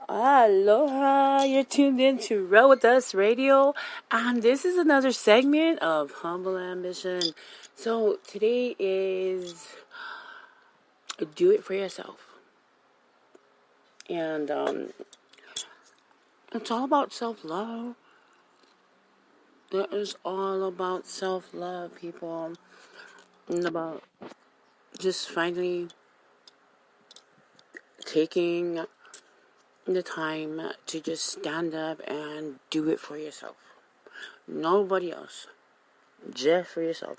Aloha, you're tuned in to Row With Us Radio, and this is another segment of Humble Ambition. So, today is Do It For Yourself. And it's all about self-love. It is all about self-love, people. And about just finally taking the time to just stand up and do it for yourself. Nobody else. Just for yourself.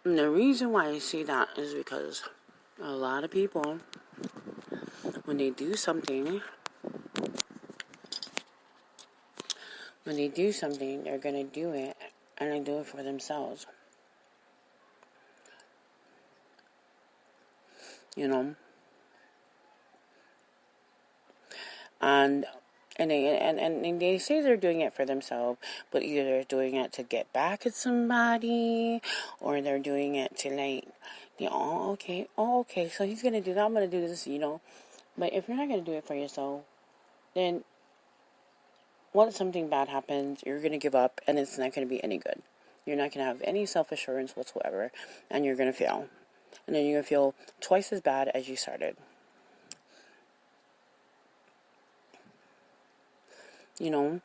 And the reason why I say that is because a lot of people, when they do something, they're going to do it, and they do it for themselves. You know? And they say they're doing it for themselves, but either they're doing it to get back at somebody, or they're doing it to okay, so he's going to do that, I'm going to do this, But if you're not going to do it for yourself, then once something bad happens, you're going to give up, and it's not going to be any good. You're not going to have any self-assurance whatsoever, and you're going to fail. And then you're going to feel twice as bad as you started. And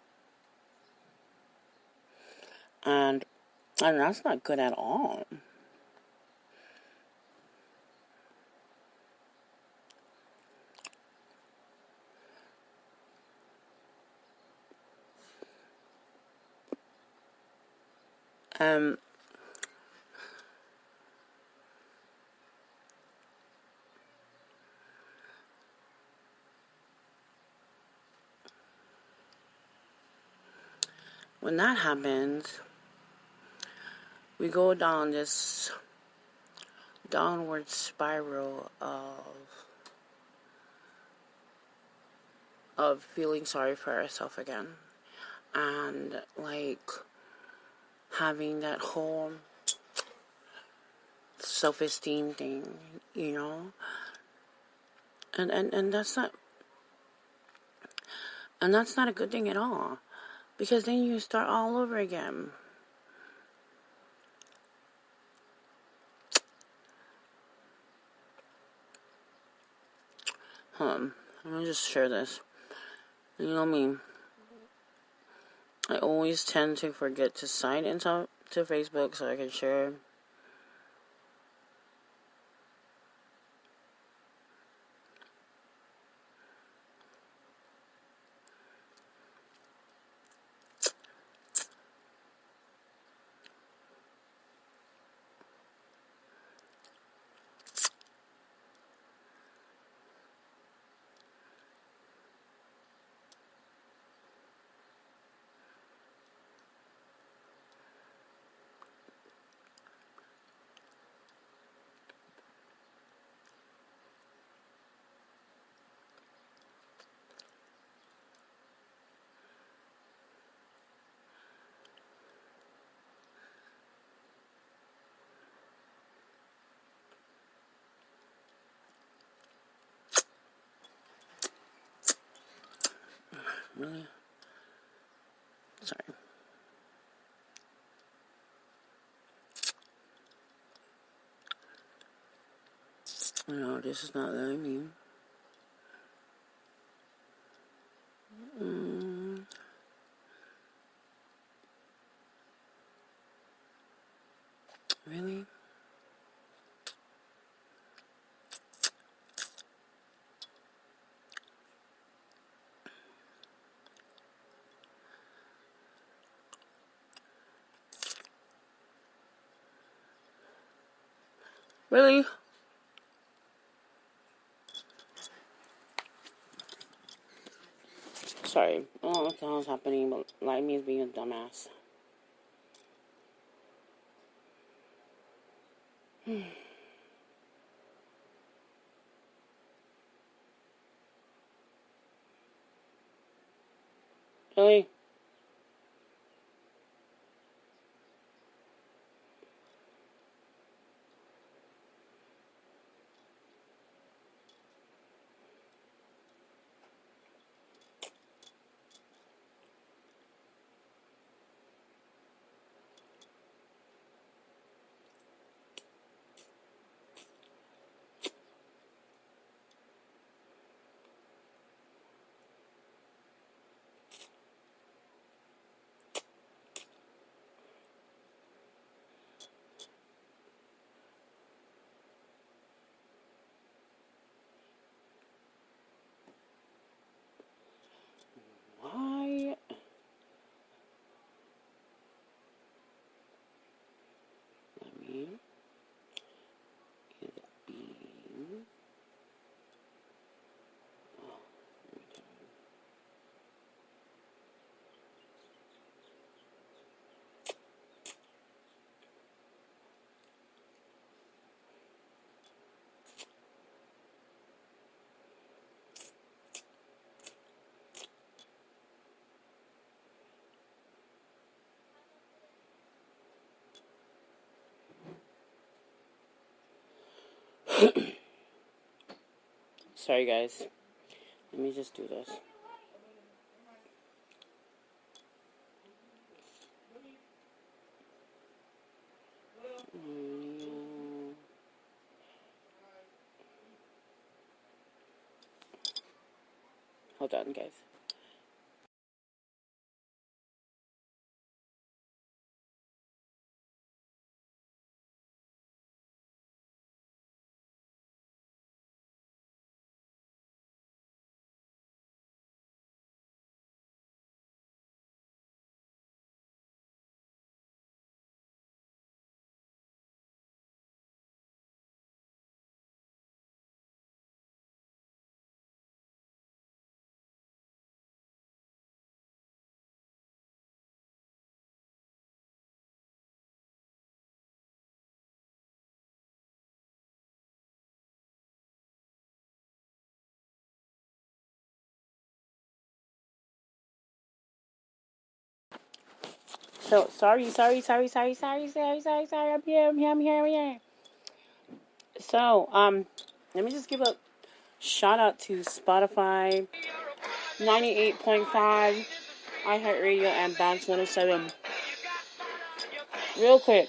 that's not good at all. When that happens, we go down this downward spiral of feeling sorry for ourselves again, and having that whole self-esteem thing, and that's not a good thing at all, because then you start all over again. Let me just share this. You know me. I always tend to forget to sign into Facebook so I can share. Really? Sorry. No, this is not letting me. Really? Really? Sorry. I don't know what the hell's happening, but me is being a dumbass. Really? Sorry, guys. Let me just do this. Hold on, guys. So sorry. I'm here. So let me just give a shout out to Spotify, 98.5, iHeartRadio, and Bounce 107. Real quick,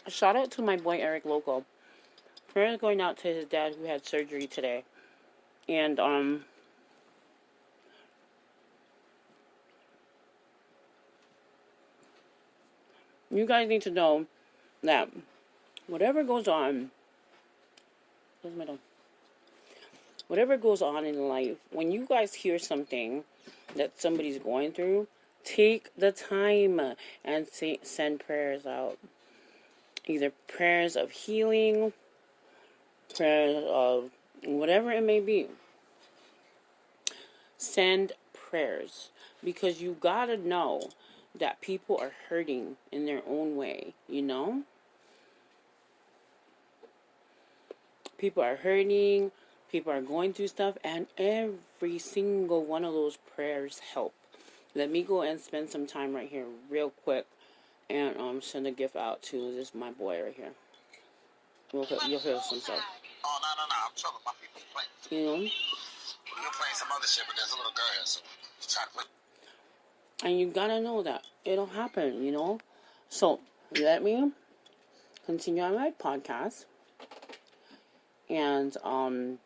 a shout out to my boy Eric Loco. We're going out to his dad who had surgery today, and you guys need to know that whatever goes on, whatever goes on in life, when you guys hear something that somebody's going through, take the time and send prayers out. Either prayers of healing, prayers of whatever it may be. Send prayers, because you gotta know that people are hurting in their own way, you know? People are hurting, people are going through stuff, and every single one of those prayers help. Let me go and spend some time right here real quick and send a gift out to this my boy right here. You'll hear some stuff. Oh, no. I'm trouble. My people playing. You know? You're playing some other shit, but there's a little girl here, so try to play. And you gotta know that it'll happen, you know? So, let me continue on my podcast. And, I'm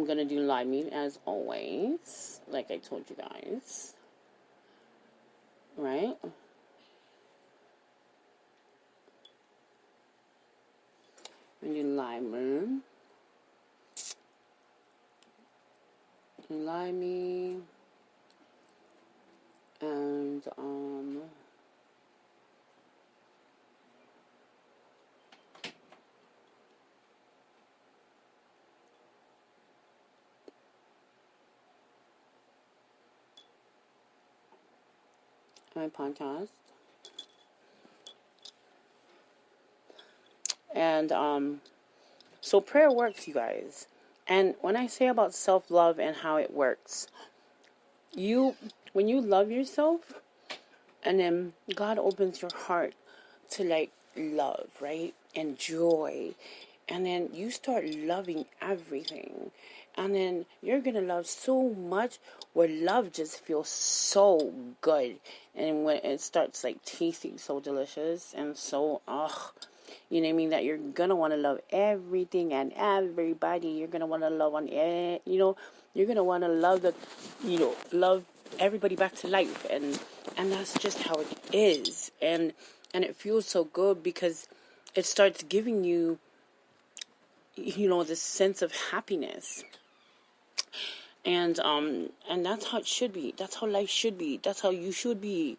gonna do live meet as always, like I told you guys. Right? And do live moon. Live me. And, my podcast. And, so prayer works, you guys. And when I say about self-love and how it works, when you love yourself, and then God opens your heart to like love, right? And joy. And then you start loving everything. And then you're going to love so much where love just feels so good. And when it starts like tasting so delicious and so, you know what I mean? That you're going to want to love everything and everybody. You're going to want to love on it, you know? You're going to want to love love everybody back to life. And that's just how it is. And it feels so good because it starts giving you, this sense of happiness. And that's how it should be. That's how life should be. That's how you should be.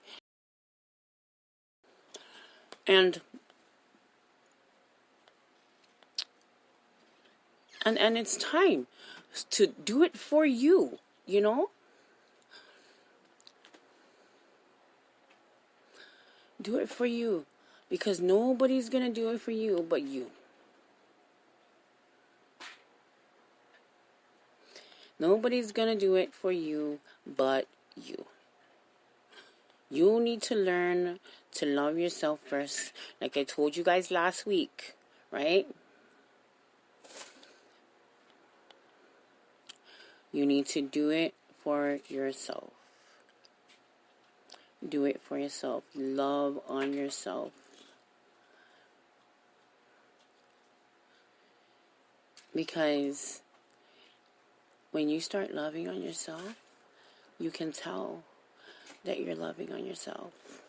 And it's time to do it for you, you know? Do it for you. Because nobody's going to do it for you but you. Nobody's going to do it for you but you. You need to learn to love yourself first. Like I told you guys last week, right? You need to do it for yourself. Do it for yourself. Love on yourself. Because when you start loving on yourself, you can tell that you're loving on yourself.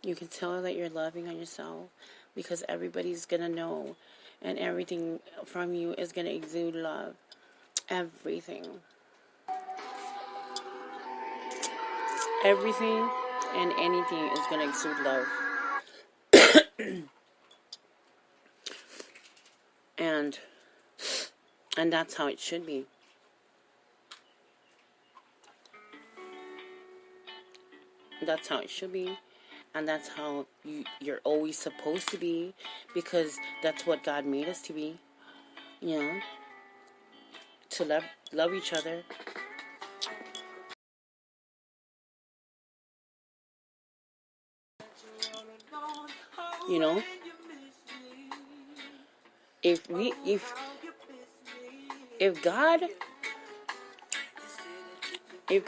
You can tell that you're loving on yourself because everybody's going to know, and everything from you is going to exude love. Everything. Everything and anything is going to exude love. And that's how it should be. That's how it should be. And that's how you're always supposed to be, because that's what God made us to be. You know, to love each other. You know, if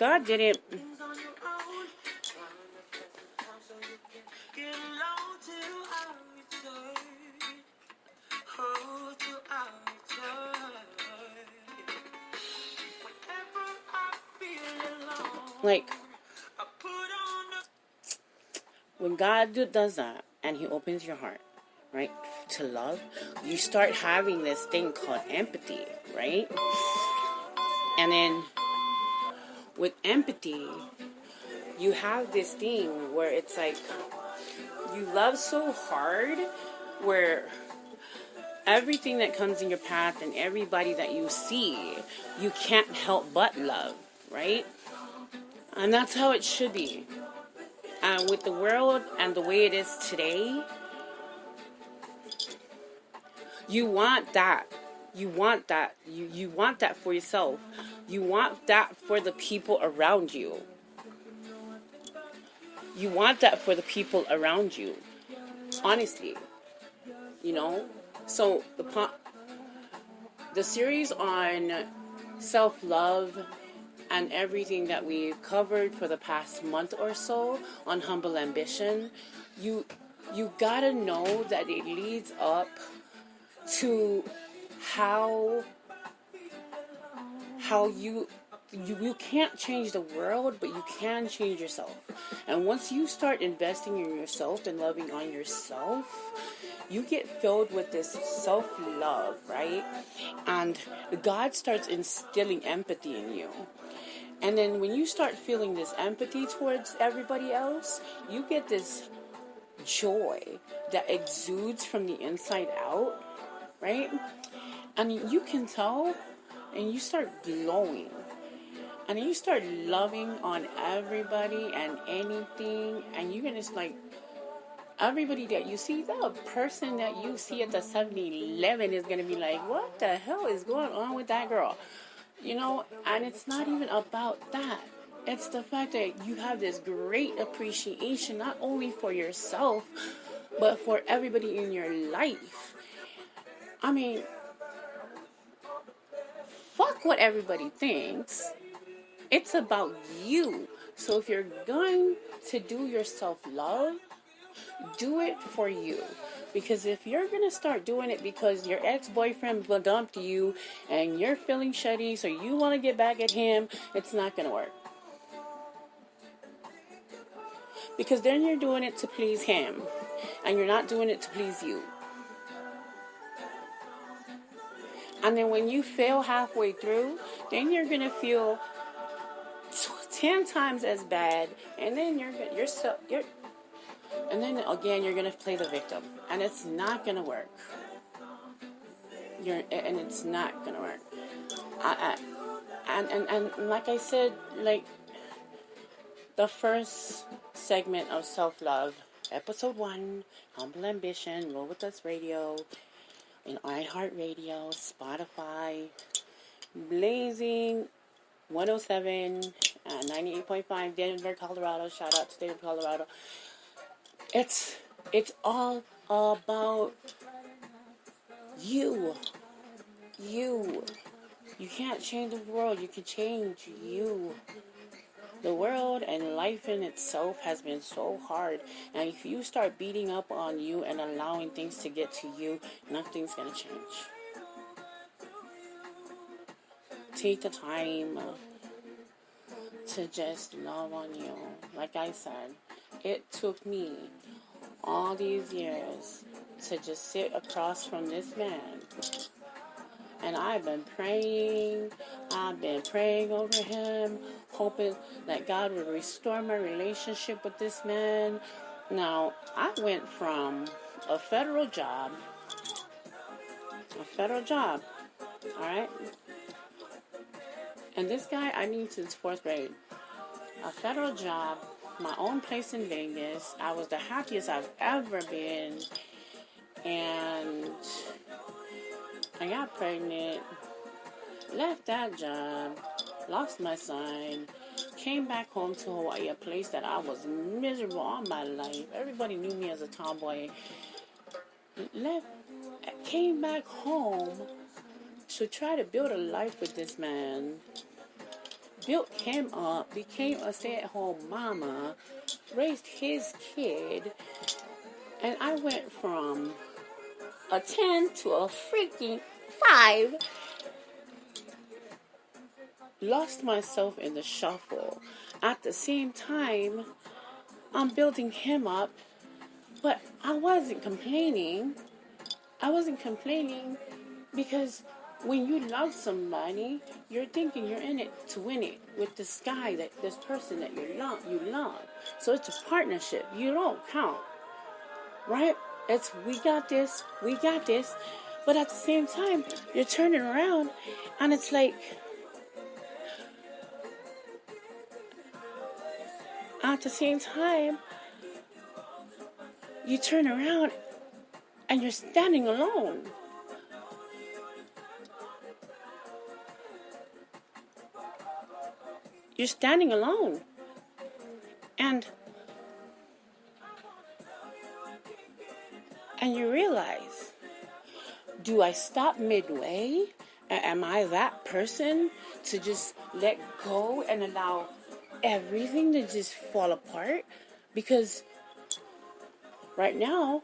God didn't, like, when God does that and He opens your heart, right, to love, you start having this thing called empathy, right? And then with empathy, you have this thing where it's like you love so hard, where everything that comes in your path and everybody that you see, you can't help but love, right? And that's how it should be. And with the world and the way it is today, you want that. You want that. You want that for yourself. You want that for the people around you. You want that for the people around you. Honestly. You know? So the series on self-love and everything that we've covered for the past month or so on Humble Ambition, you gotta know that it leads up to how you can't change the world, but you can change yourself. And once you start investing in yourself and loving on yourself, you get filled with this self-love, right? And God starts instilling empathy in you. And then when you start feeling this empathy towards everybody else, you get this joy that exudes from the inside out, right? And you can tell, and you start glowing. And you start loving on everybody and anything, and you're gonna just like, everybody that you see, the person that you see at the 7-Eleven is gonna be like, what the hell is going on with that girl? You know, and it's not even about that. It's the fact that you have this great appreciation, not only for yourself, but for everybody in your life. I mean, fuck what everybody thinks. It's about you. So if you're going to do your self-love, do it for you. Because if you're going to start doing it because your ex-boyfriend dumped you and you're feeling shitty, so you want to get back at him, it's not going to work. Because then you're doing it to please him, and you're not doing it to please you. And then when you fail halfway through, then you're going to feel 10 times as bad, and then and then again you're gonna play the victim, and it's not gonna work. It's not gonna work. And like I said, like the first segment of self-love, episode 1, Humble Ambition, Roll With Us Radio, in iHeartRadio, Spotify, Blazing 107, and 98.5 Denver, Colorado. Shout out to Denver, Colorado. It's all about you. You. You can't change the world. You can change you. The world and life in itself has been so hard. And if you start beating up on you and allowing things to get to you, nothing's going to change. Take the time to just love on you. Like I said, it took me all these years to just sit across from this man. And I've been praying over him, hoping that God would restore my relationship with this man. Now, I went from a federal job, alright? And this guy, I knew since 4th grade. A federal job, my own place in Vegas. I was the happiest I've ever been. And I got pregnant, left that job, lost my son, came back home to Hawaii, a place that I was miserable all my life. Everybody knew me as a tomboy. Came back home to try to build a life with this man. Built him up, became a stay-at-home mama, raised his kid, and I went from a 10 to a freaking 5. Lost myself in the shuffle. At the same time, I'm building him up, but I wasn't complaining. Because when you love somebody, you're thinking you're in it to win it with this guy, this person that you love. So it's a partnership. You don't count, right? It's we got this. But at the same time, you're turning around, and it's like, at the same time, you turn around, and you're standing alone. You're standing alone. And you realize, do I stop midway? Am I that person to just let go and allow everything to just fall apart? Because right now,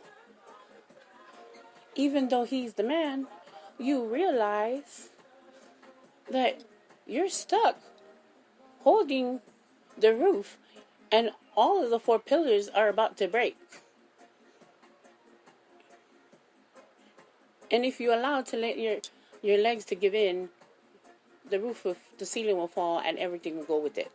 even though he's the man, you realize that you're stuck holding the roof, and all of the 4 pillars are about to break. And if you allow to let your legs to give in, the ceiling will fall, and everything will go with it.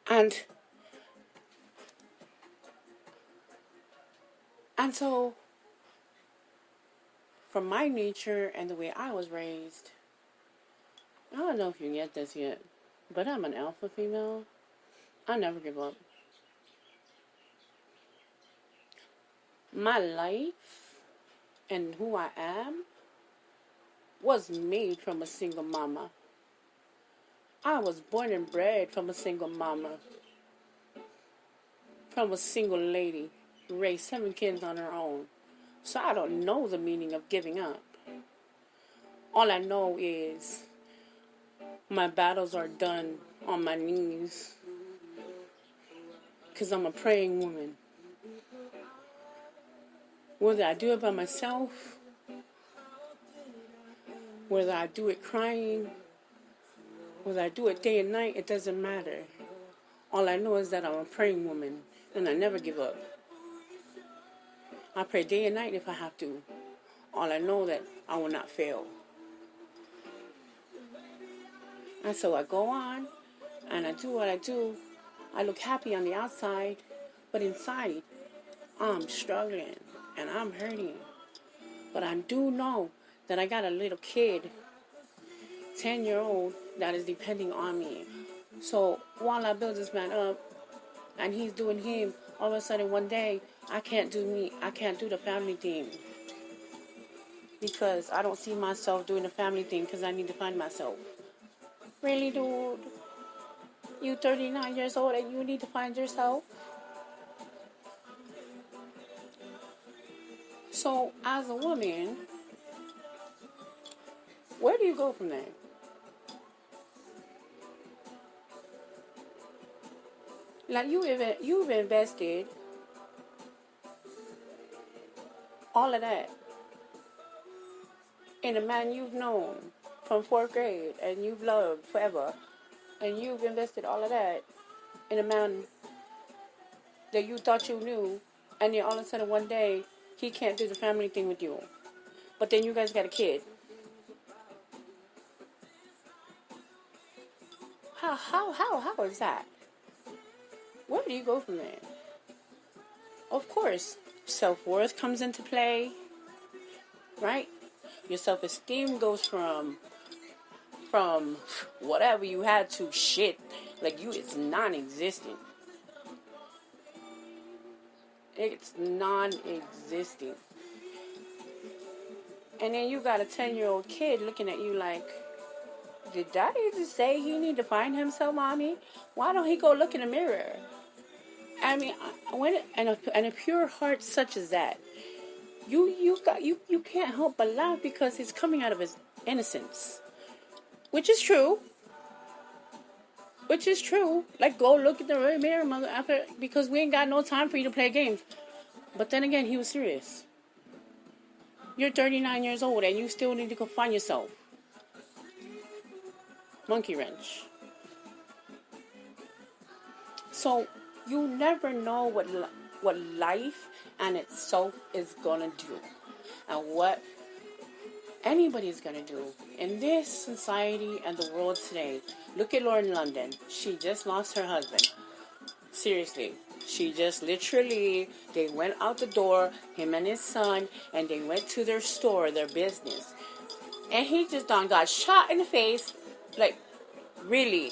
And so, from my nature and the way I was raised, I don't know if you get this yet, but I'm an alpha female. I never give up. My life and who I am was made from a single mama. I was born and bred from a single mama. From a single lady who raised 7 kids on her own. So I don't know the meaning of giving up. All I know is my battles are done on my knees. Because I'm a praying woman. Whether I do it by myself, whether I do it crying, whether I do it day and night, it doesn't matter. All I know is that I'm a praying woman, and I never give up. I pray day and night if I have to. All I know that I will not fail. And so I go on, and I do what I do. I look happy on the outside, but inside, I'm struggling, and I'm hurting. But I do know that I got a little kid, 10-year-old, that is depending on me. So while I build this man up, and he's doing him, all of a sudden one day, I can't do me. I can't do the family thing. because I don't see myself doing the family thing because I need to find myself. Really, dude? You 39 years old and you need to find yourself? So, as a woman, where do you go from there? Like, you've invested all of that in a man you've known from 4th grade and you've loved forever, and you've invested all of that in a man that you thought you knew, and then all of a sudden one day he can't do the family thing with you, but then you guys got a kid. How is that? Where do you go from there? Of course, self-worth comes into play, right? Your self-esteem goes from whatever you had to shit. Like, it's non-existent. It's non-existent. And then you got a 10-year-old kid looking at you like, did daddy just say he need to find himself, mommy? Why don't he go look in the mirror? I mean, and a pure heart such as that, you can't help but laugh because it's coming out of his innocence, which is true. Like, go look in the mirror, mother, because we ain't got no time for you to play games. But then again, he was serious. You're 39 years old and you still need to go find yourself. Monkey wrench. So you never know what life and itself is gonna do, and what anybody's gonna do in this society and the world today. Look at Lauren London. She just lost her husband. Seriously. She just literally, they went out the door, him and his son, and they went to their store, their business. And he just got shot in the face. Like, really.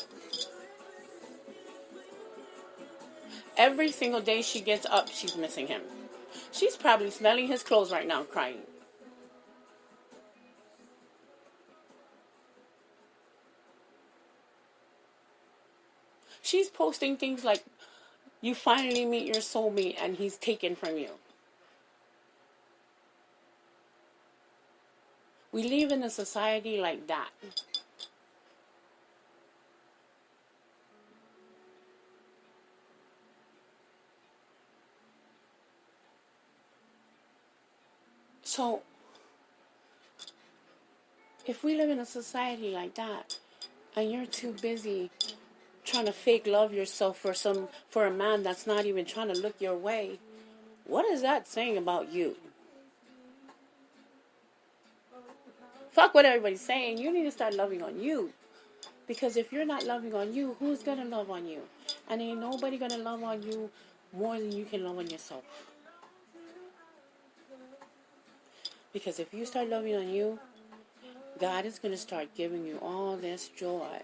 Every single day she gets up, she's missing him. She's probably smelling his clothes right now, crying. She's posting things like, you finally meet your soulmate and he's taken from you. We live in a society like that. So, if we live in a society like that, and you're too busy trying to fake love yourself for a man that's not even trying to look your way, what is that saying about you? Fuck what everybody's saying. You need to start loving on you. Because if you're not loving on you, who's going to love on you? And ain't nobody going to love on you more than you can love on yourself. Because if you start loving on you, God is going to start giving you all this joy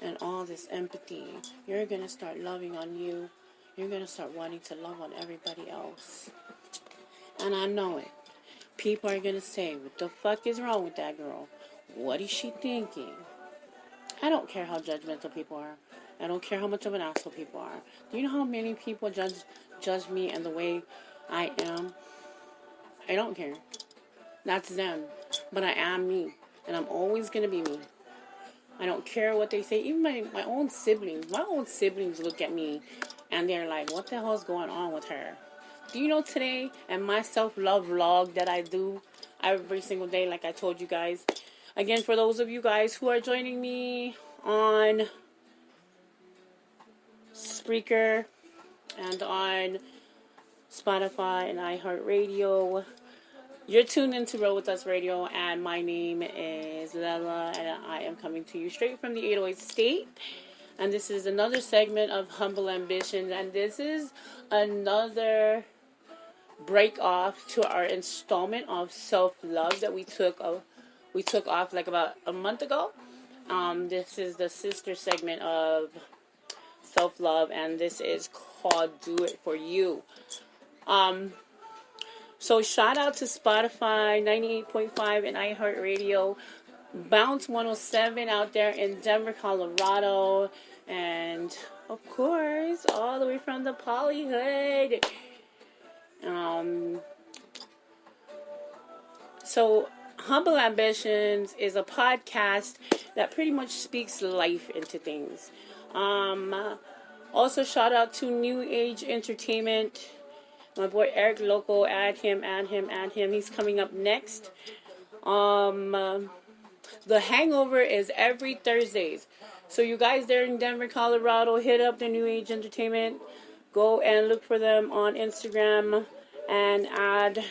and all this empathy. You're going to start loving on you. You're going to start wanting to love on everybody else. And I know it. People are going to say, what the fuck is wrong with that girl? What is she thinking? I don't care how judgmental people are. I don't care how much of an asshole people are. Do you know how many people judge me and the way I am? I don't care. That's them. But I am me. And I'm always going to be me. I don't care what they say. Even my own siblings. My own siblings look at me and they're like, what the hell's going on with her? Do you know today, and my self-love vlog that I do every single day, like I told you guys. Again, for those of you guys who are joining me on Spreaker and on Spotify and iHeartRadio, you're tuned into Roll With Us Radio, and my name is Lela, and I am coming to you straight from the 808 State. And this is another segment of Humble Ambitions, and this is another break off to our installment of self-love that we took off like about a month ago. This is the sister segment of self-love, and this is called Do It For You. So shout out to Spotify 98.5 and iHeartRadio, Bounce 107 out there in Denver, Colorado, and of course all the way from the Polyhood. So Humble Ambitions is a podcast that pretty much speaks life into things. Also shout out to New Age Entertainment. My boy Eric Loco, add him. He's coming up next. The Hangover is every Thursdays. So you guys there in Denver, Colorado, hit up the New Age Entertainment. Go and look for them on Instagram and add.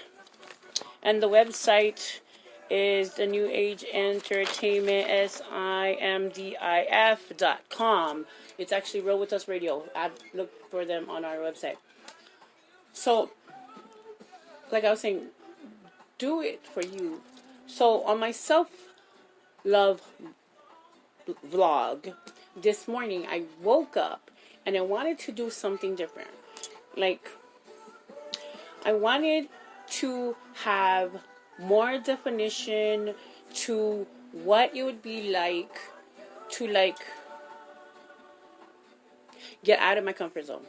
And the website is the New Age Entertainment, SIMDIF.com. It's actually Roll With Us Radio. Look for them on our website. So, like I was saying, do it for you. So, on my self-love vlog this morning, I woke up and I wanted to do something different. Like, I wanted to have more definition to what it would be like to, like, get out of my comfort zone.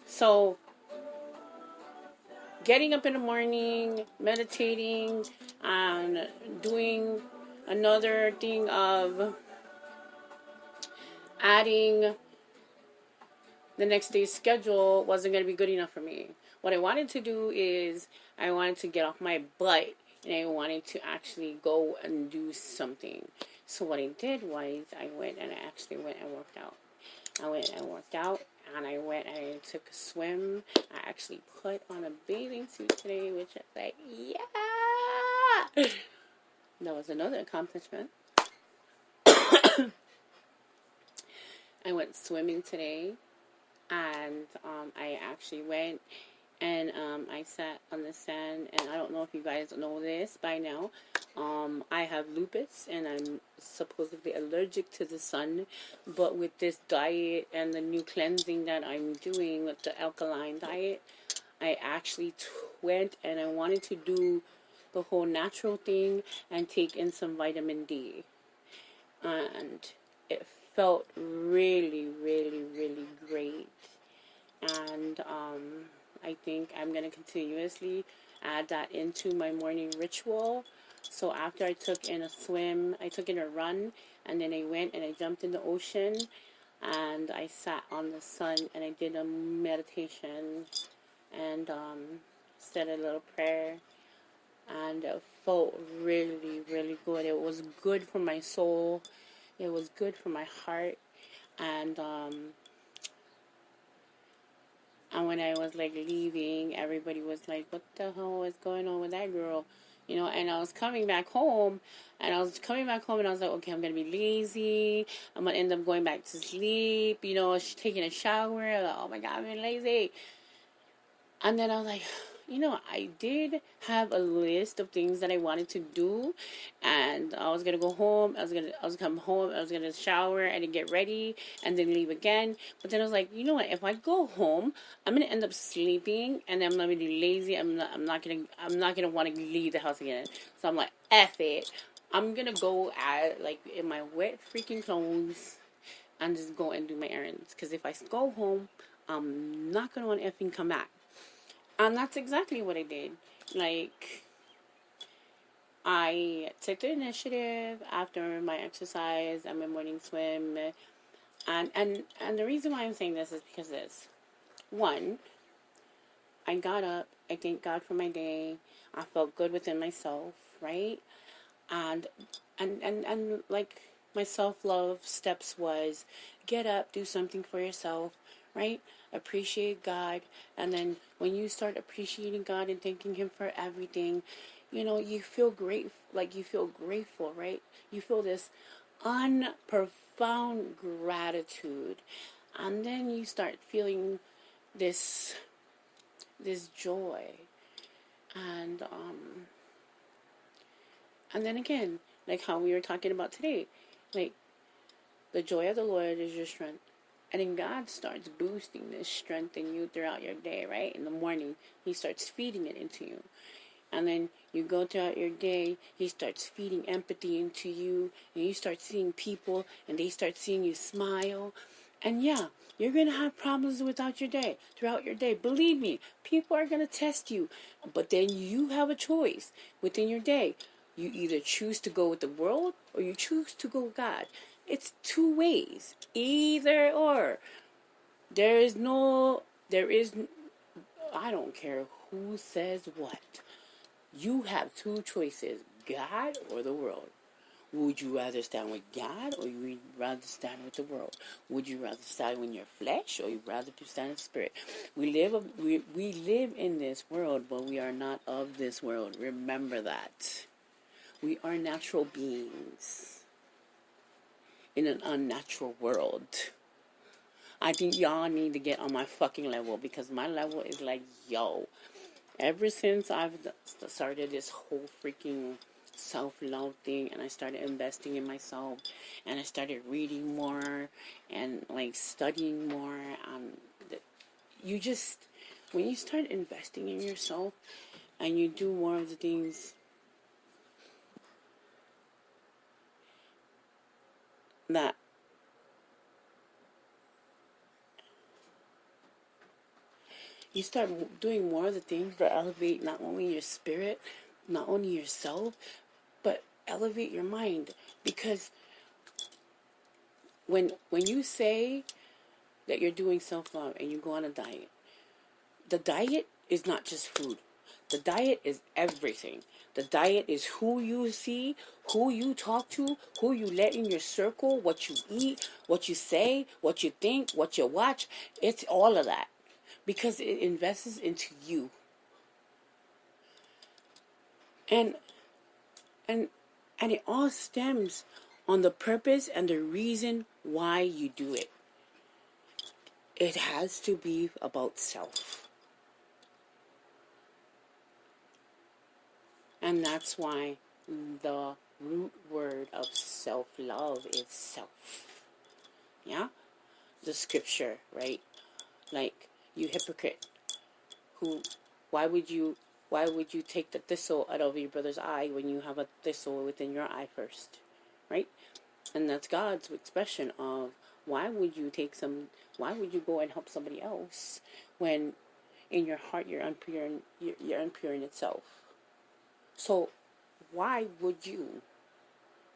So, getting up in the morning, meditating, and doing another thing of adding the next day's schedule wasn't going to be good enough for me. What I wanted to do is I wanted to get off my butt and I wanted to actually go and do something. So what I did was I went and worked out. I went and worked out and I went and I took a swim. I actually put on a bathing suit today, which is like, yeah! That was another accomplishment. I went swimming today and I actually went and I sat on the sand, and I don't know if you guys know this by now. I have lupus, and I'm supposedly allergic to the sun. But with this diet and the new cleansing that I'm doing with the alkaline diet, I actually went and I wanted to do the whole natural thing and take in some vitamin D. And it felt really, really, really great. And I think I'm going to continuously add that into my morning ritual. So after I took in a swim, I took in a run, and then I went and I jumped in the ocean, and I sat on the sun, and I did a meditation, and said a little prayer, and it felt really, really good. It was good for my soul. It was good for my heart, and when I was, like, leaving, everybody was like, what the hell is going on with that girl? You know, and I was coming back home, and I was like, okay, I'm going to be lazy. I'm going to end up going back to sleep, you know, taking a shower. I was like, oh, my God, I'm being lazy. And then I was like, you know, I did have a list of things that I wanted to do, and I was gonna go home. I was gonna come home. I was gonna shower and then get ready and then leave again. But then I was like, you know what? If I go home, I'm gonna end up sleeping, and then I'm gonna be lazy. I'm not gonna want to leave the house again. So I'm like, F it. I'm gonna go in my wet freaking clothes and just go and do my errands. Because if I go home, I'm not gonna want to effing come back. And that's exactly what I did. Like, I took the initiative after my exercise and my morning swim. And the reason why I'm saying this is because this. One, I got up. I thank God for my day. I felt good within myself, right? And like, my self-love steps was get up, do something for yourself, right? Appreciate God. And then when you start appreciating God and thanking Him for everything, you know, you feel great. Like, you feel grateful, right? You feel this profound gratitude. And then you start feeling this joy. And then again, like how we were talking about today, like, the joy of the Lord is your strength. And then God starts boosting this strength in you throughout your day, right? In the morning, He starts feeding it into you. And then you go throughout your day, He starts feeding empathy into you, and you start seeing people, and they start seeing you smile. And yeah, you're going to have problems throughout your day. Believe me, people are going to test you. But then you have a choice within your day. You either choose to go with the world or you choose to go with God. It's two ways. Either or. There is, I don't care who says what. You have two choices, God or the world. Would you rather stand with God or you would rather stand with the world? Would you rather stand in your flesh or you rather stand in spirit? We live in this world, but we are not of this world. Remember that. We are natural beings in an unnatural world. I think y'all need to get on my fucking level because my level is like, yo, ever since I've started this whole freaking self-love thing and I started investing in myself and I started reading more and like studying more, you just, when you start investing in yourself and you do more of the things that you start doing more of the things that elevate not only your spirit, not only yourself, but elevate your mind. Because when you say that you're doing self-love and you go on a diet, the diet is not just food. The diet is everything. The diet is who you see, who you talk to, who you let in your circle, what you eat, what you say, what you think, what you watch. It's all of that. Because it invests into you. And and it all stems on the purpose and the reason why you do it. It has to be about self. And that's why the root word of self-love is self. Yeah? The scripture, right? Like, you hypocrite, who, why would you take the thistle out of your brother's eye when you have a thistle within your eye first? Right? And that's God's expression of why would you go and help somebody else when in your heart you're unpure in itself. So why would you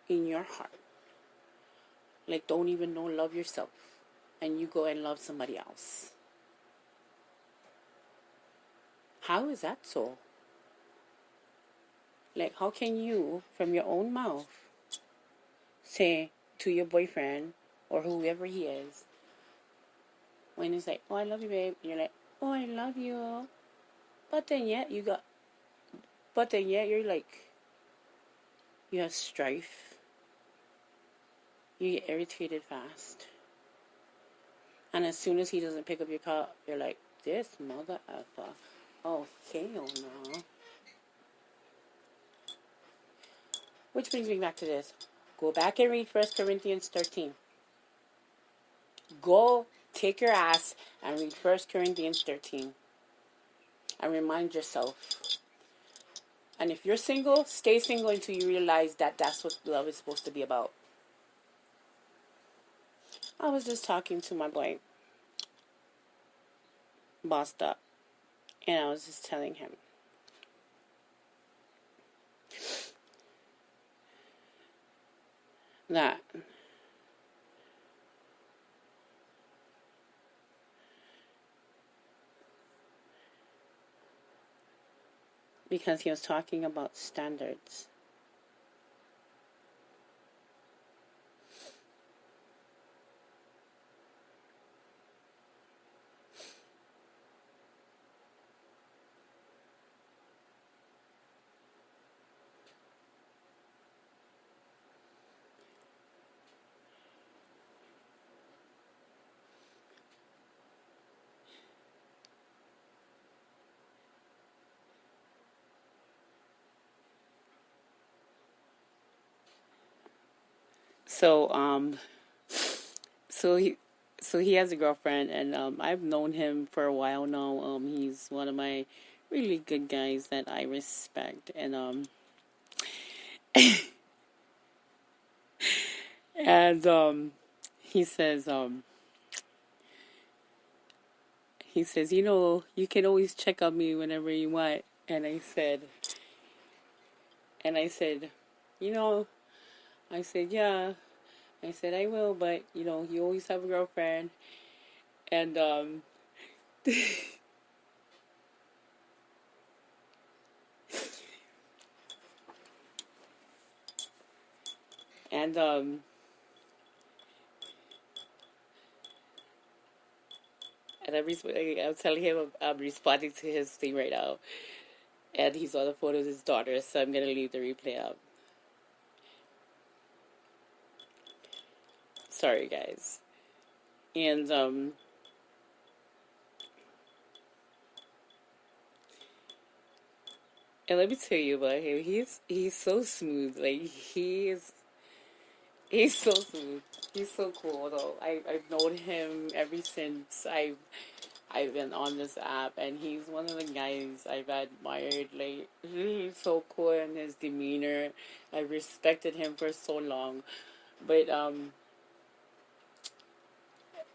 in your heart don't even know love yourself and you go and love somebody else? How is that so? How can you from your own mouth say to your boyfriend or whoever he is, when he's like, oh, I love you, babe, and you're like, oh, I love you, but then yet you're like, you have strife, you get irritated fast, and as soon as he doesn't pick up your call, you're like, this mother effer, oh hell no. Which brings me back to this. Go back and read 1 Corinthians 13. Go take your ass and read 1 Corinthians 13. And remind yourself. And if you're single, stay single until you realize that that's what love is supposed to be about. I was just talking to my boy, Bossed Up, and I was just telling him that because he was talking about standards. So, so so he has a girlfriend, and I've known him for a while now. He's one of my really good guys that I respect, and and he says he says, you know, you can always check on me whenever you want. And I said, you know, I said, yeah. I said, I will, but, you know, you always have a girlfriend. And, and, and I'm telling him I'm responding to his thing right now. And he's on the phone with his daughter, so I'm going to leave the replay up. Sorry, guys. And, and let me tell you about him. He's so smooth. Like, he's so smooth. He's so cool, though. I've known him ever since I've been on this app, and he's one of the guys I've admired. Like, he's so cool in his demeanor. I respected him for so long, but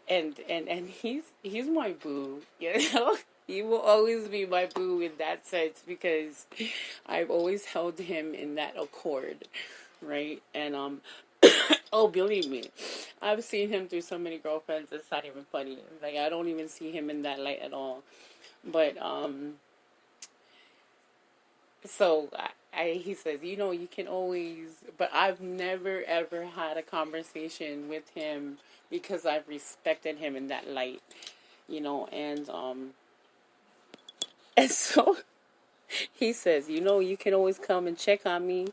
and he's my boo, you know. He will always be my boo in that sense because I've always held him in that accord, right? And oh, believe me, I've seen him through so many girlfriends. It's not even funny. Like, I don't even see him in that light at all. But so he says, you know, you can always. But I've never ever had a conversation with him because I've respected him in that light, you know, and so he says, you know, you can always come and check on me.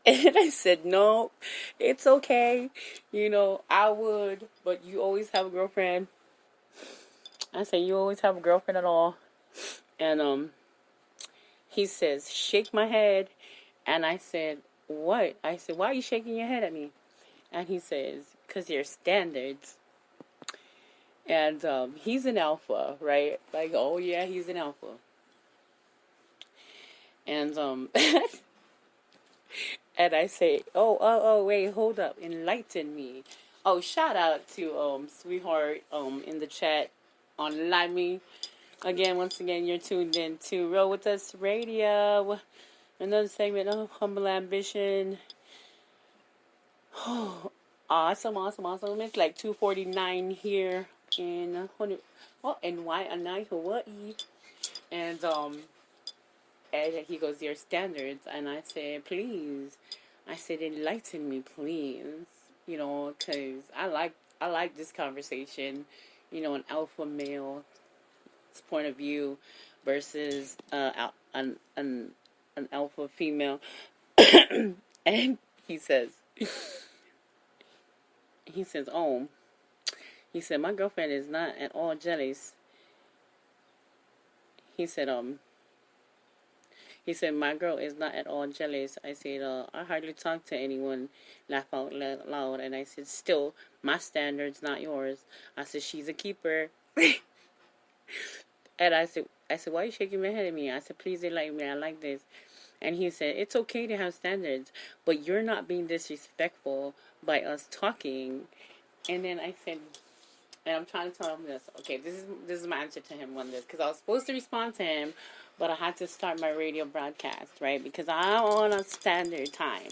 And I said, no, it's okay. You know, I would, but you always have a girlfriend. I said, you always have a girlfriend at all. And he says, shake my head. And I said, what? I said, why are you shaking your head at me? And he says, because your standards. And he's an alpha, right? Like, oh yeah, he's an alpha. And and I say, oh, wait, hold up, enlighten me. Oh, shout out to sweetheart in the chat on Lime. Again, once again, you're tuned in to Roll With Us Radio. Another segment of Humble Ambition. Oh, awesome. It's like 2:49 here in Hawaii. And he goes, your standards. And I said, please. I said, enlighten me, please. You know, because I like this conversation. You know, an alpha male point of view versus an alpha female. And he says, oh, he said, my girlfriend is not at all jealous. He said, my girl is not at all jealous. I said, I hardly talk to anyone, laugh out loud. And I said, still, my standard's not yours. I said, she's a keeper. And I said, why are you shaking your head at me? I said, please enlighten me. I like this. And he said, it's okay to have standards, but you're not being disrespectful by us talking. And then I said, and I'm trying to tell him this. Okay, this is my answer to him on this, because I was supposed to respond to him, but I had to start my radio broadcast, right? Because I'm on a standard time,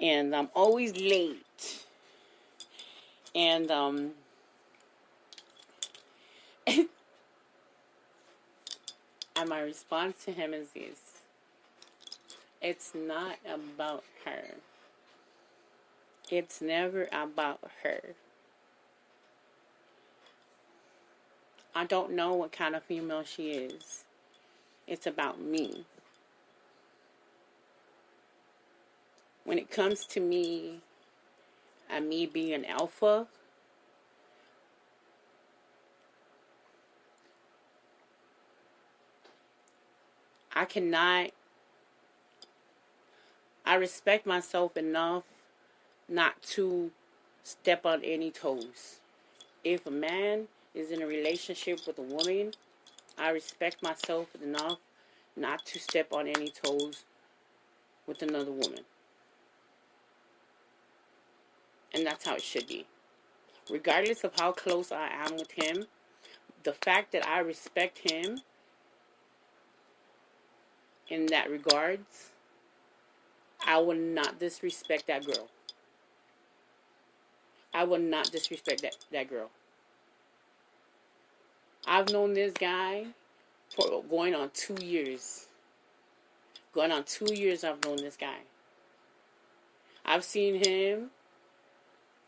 and I'm always late. And and my response to him is this: it's not about her. It's never about her. I don't know what kind of female she is. It's about me. When it comes to me and me being an alpha, I respect myself enough not to step on any toes. if a man is in a relationship with a woman, I respect myself enough not to step on any toes with another woman. And that's how it should be. Regardless of how close I am with him, the fact that I respect him in that regards, I will not disrespect that girl. I will not disrespect that girl. I've known this guy for going on 2 years. Going on 2 years I've known this guy. I've seen him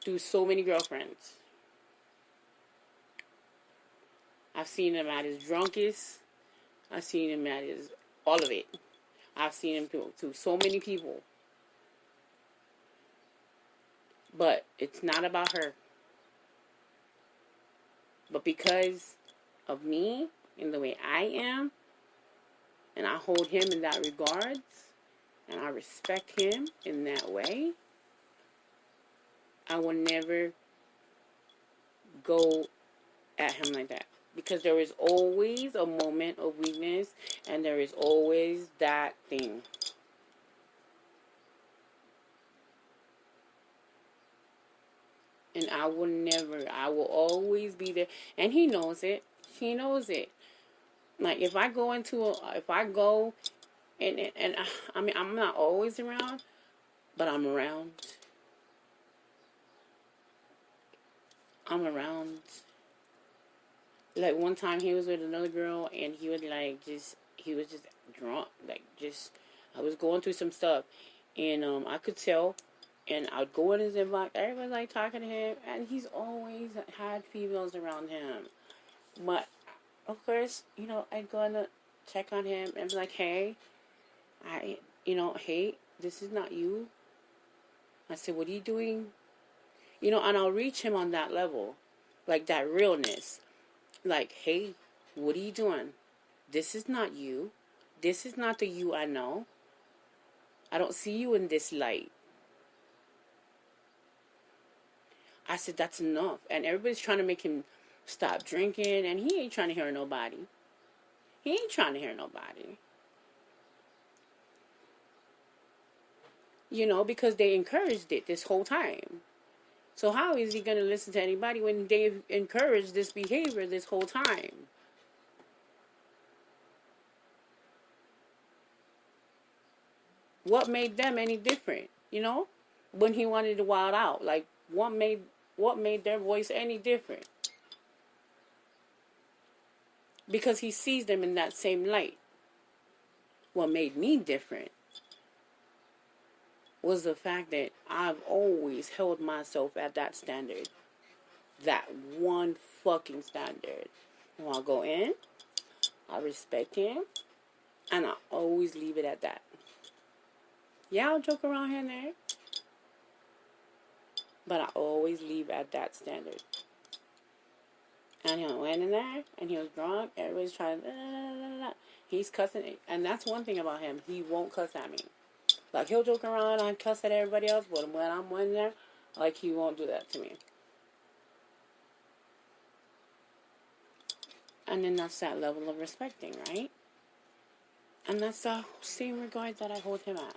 do so many girlfriends. I've seen him at his drunkest. I've seen him at his, all of it. I've seen him through so many people. But it's not about her. But because of me and the way I am, and I hold him in that regards, and I respect him in that way, I will never go at him like that. Because there is always a moment of weakness, and there is always that thing. And I will always be there. And he knows it. He knows it. Like, if I go and I mean, I'm not always around, but I'm around. I'm around. Like, one time he was with another girl, and he was just drunk. Like, I was going through some stuff, and I could tell, and I'd go in his inbox, everybody's like talking to him, and he's always had females around him. But, of course, I'd go and check on him, and be like, hey, hey, this is not you. I said, what are you doing? And I'll reach him on that level, like that realness. Like, hey, what are you doing? This is not you. This is not the you I know. I don't see you in this light. I said, that's enough. And everybody's trying to make him stop drinking, and he ain't trying to hear nobody. He ain't trying to hear nobody. Because they encouraged it this whole time. So how is he going to listen to anybody when they've encouraged this behavior this whole time? What made them any different, when he wanted to wild out? Like, what made their voice any different? Because he sees them in that same light. What made me different was the fact that I've always held myself at that standard. That one fucking standard. When I go in, I respect him, and I always leave it at that. Yeah, I'll joke around here and there, but I always leave at that standard. And he went in there, and he was drunk. Everybody's trying to... He's cussing. And that's one thing about him. He won't cuss at me. Like, he'll joke around and cuss at everybody else, but when I'm in there, like, he won't do that to me. And then that's that level of respecting, right? And that's the same regard that I hold him at.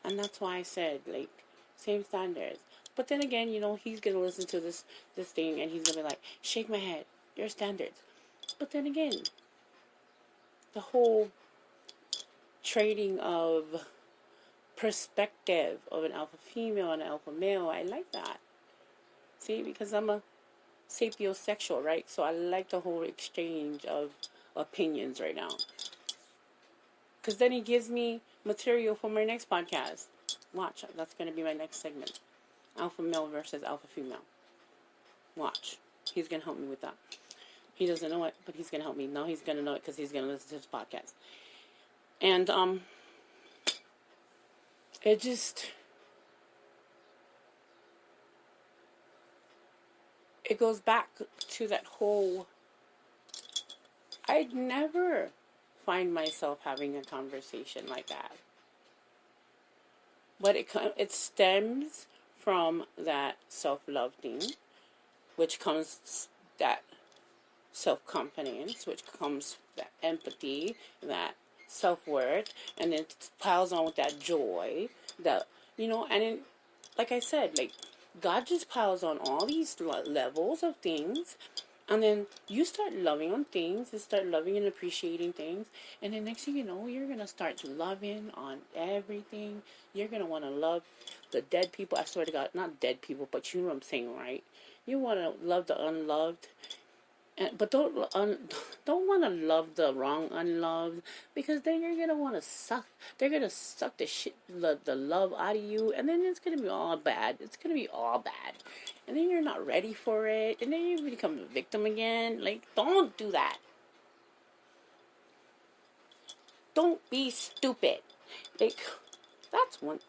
And that's why I said, like, same standards. But then again, he's going to listen to this thing, and he's going to be like, shake my head, your standards. But then again, the whole trading of perspective of an alpha female and an alpha male, I like that. See, because I'm a sapiosexual, right? So I like the whole exchange of opinions right now. Because then he gives me material for my next podcast. Watch, that's going to be my next segment. Alpha male versus alpha female. Watch. He's going to help me with that. He doesn't know it, but he's going to help me. No, he's going to know it because he's going to listen to this podcast. And, it goes back to that whole, I'd never find myself having a conversation like that. But it stems from that self-love thing. which comes that self-confidence, which comes that empathy, that self-worth, and then it piles on with that joy, that, and then, like I said, like, God just piles on all these levels of things, and then you start loving on things, and start loving and appreciating things, and then next thing you know, you're going to start loving on everything. You're going to want to love the dead people. I swear to God, not dead people, but you know what I'm saying, right? You want to love the unloved. But don't want to love the wrong unloved, because then you're gonna want to suck. They're gonna suck the love out of you, and then it's gonna be all bad. It's gonna be all bad, and then you're not ready for it, and then you become a victim again. Like, don't do that. Don't be stupid. Like, that's one.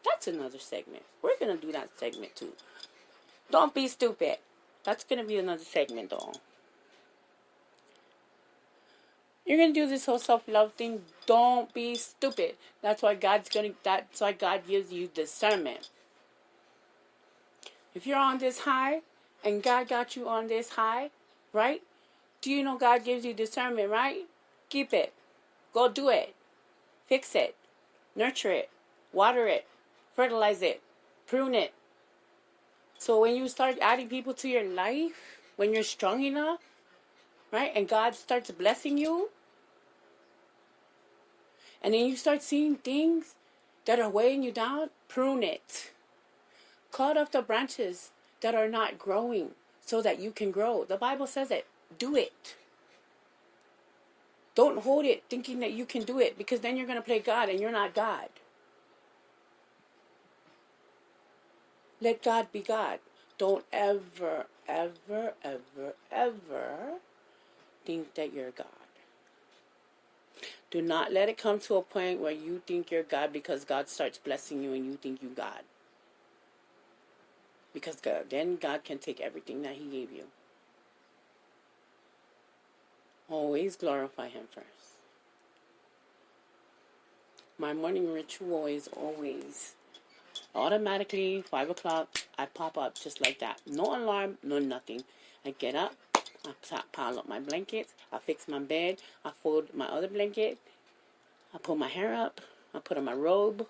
That's another segment. We're gonna do that segment too. Don't be stupid. That's gonna be another segment, though. You're gonna do this whole self-love thing. Don't be stupid. That's why God gives you discernment. If you're on this high, and God got you on this high, right? Do you know God gives you discernment, right? Keep it. Go do it. Fix it. Nurture it. Water it. Fertilize it. Prune it. So when you start adding people to your life, when you're strong enough, right? And God starts blessing you, and then you start seeing things that are weighing you down, prune it. Cut off the branches that are not growing so that you can grow. The Bible says it. Do it. Don't hold it thinking that you can do it, because then you're going to play God and you're not God. Let God be God. Don't ever, ever, ever, ever think that you're God. Do not let it come to a point where you think you're God because God starts blessing you and you think you God. Because then God can take everything that He gave you. Always glorify Him first. My morning ritual is always automatically 5 o'clock. I pop up just like that. No alarm, no nothing. I get up. I pile up my blankets. I fix my bed. I fold my other blanket. I pull my hair up. I put on my robe.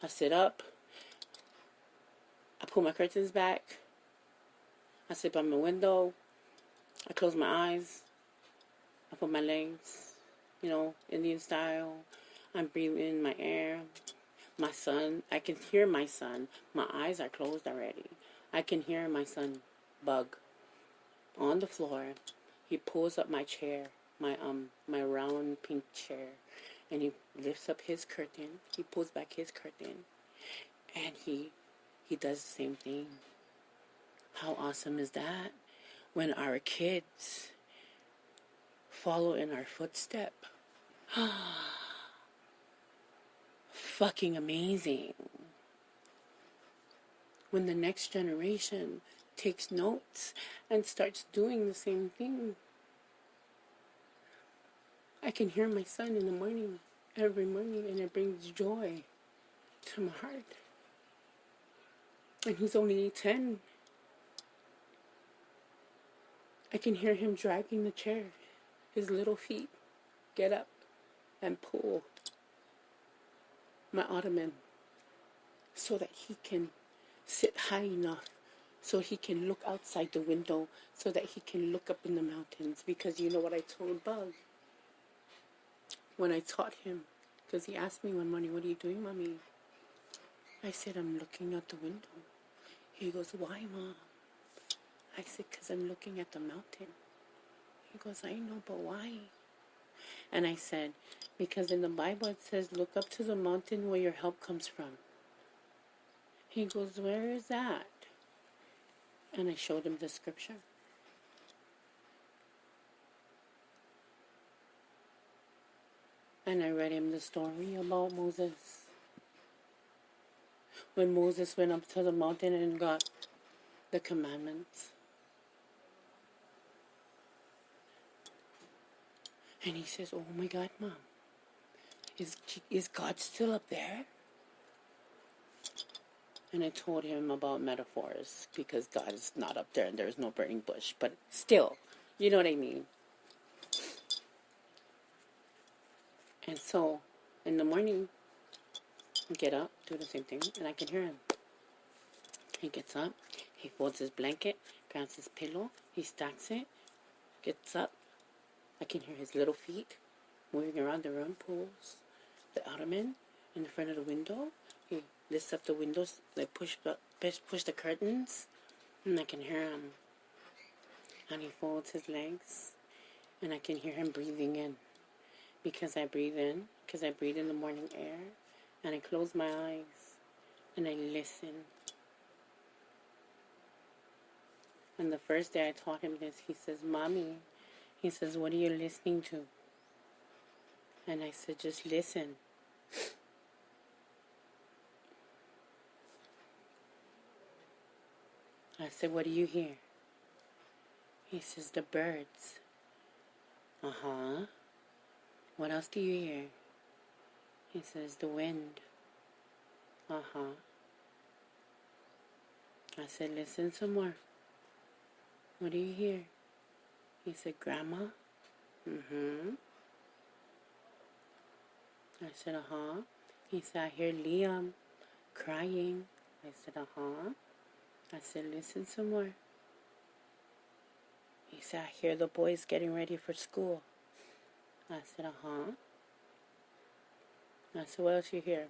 I sit up. I pull my curtains back. I sit by my window. I close my eyes. I put my legs, Indian style. I'm breathing in my air. My son, I can hear my son. My eyes are closed already. I can hear my son bug on the floor. He pulls up my chair, my round pink chair, and he lifts up his curtain. He pulls back his curtain, and he does the same thing. How awesome is that? When our kids follow in our footstep. Fucking amazing. When the next generation takes notes and starts doing the same thing. I can hear my son in the morning, every morning, and it brings joy to my heart. And he's only 10. I can hear him dragging the chair, his little feet get up and pull my ottoman so that he can sit high enough, so he can look outside the window, so that he can look up in the mountains. Because you know what I told Bug when I taught him? Because he asked me one morning, "What are you doing, Mommy?" I said, "I'm looking out the window." He goes, "Why, Mom?" I said, "Because I'm looking at the mountain." He goes, "I know, but why?" And I said, "Because in the Bible it says, look up to the mountain where your help comes from." He goes, "Where is that?" And I showed him the scripture. And I read him the story about Moses. When Moses went up to the mountain and got the commandments. And he says, "Oh my God, Mom, is God still up there?" And I told him about metaphors because God is not up there and there's no burning bush. But still, you know what I mean. And so, in the morning, I get up, do the same thing, and I can hear him. He gets up, he folds his blanket, grabs his pillow, he stacks it, gets up. I can hear his little feet moving around the room, pulls the ottoman in the front of the window. He lifts up the windows, like push the curtains, and I can hear him. And he folds his legs, and I can hear him breathing in. Because I breathe in the morning air, and I close my eyes, and I listen. And the first day I taught him this, he says, Mommy, he says, what are you listening to? And I said, just listen. I said, what do you hear? He says, the birds. Uh-huh. What else do you hear? He says, the wind. Uh-huh. I said, listen some more. What do you hear? He said, Grandma? Mm-hmm. I said, uh-huh. He said, I hear Liam crying. I said, uh-huh. I said, listen some more. He said, I hear the boys getting ready for school. I said, uh-huh. I said, what else you hear?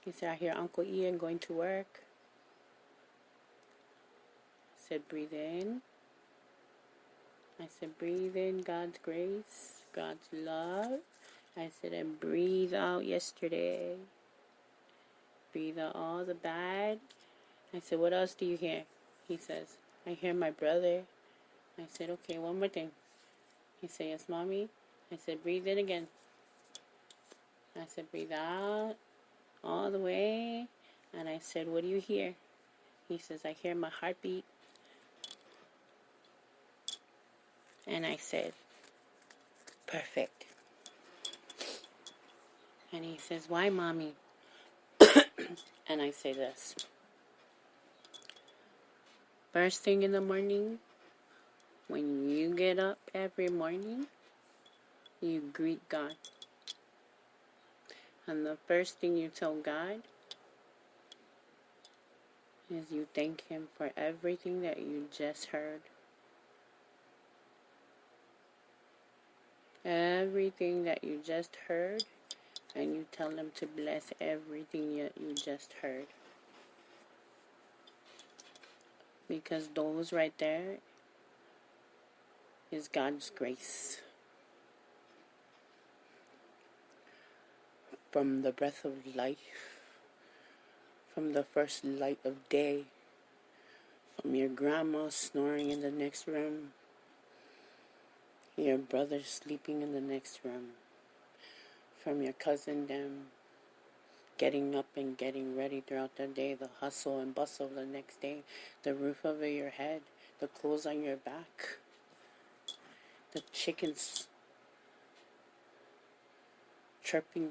He said, I hear Uncle Ian going to work. I said, breathe in. I said, breathe in God's grace, God's love. I said, and breathe out yesterday. Breathe out all the bad. I said, what else do you hear? He says, I hear my brother. I said, okay, one more thing. He said, yes, Mommy. I said, breathe in again. I said, breathe out all the way. And I said, what do you hear? He says, I hear my heartbeat. And I said, perfect. And he says, why, Mommy? And I say this. First thing in the morning, when you get up every morning, you greet God. And the first thing you tell God is you thank Him for everything that you just heard. Everything that you just heard, and you tell Him to bless everything that you just heard. Because those right there is God's grace. From the breath of life, from the first light of day, from your grandma snoring in the next room, your brother sleeping in the next room, from your cousin them getting up and getting ready throughout the day, the hustle and bustle of the next day, the roof over your head, the clothes on your back, the chickens chirping.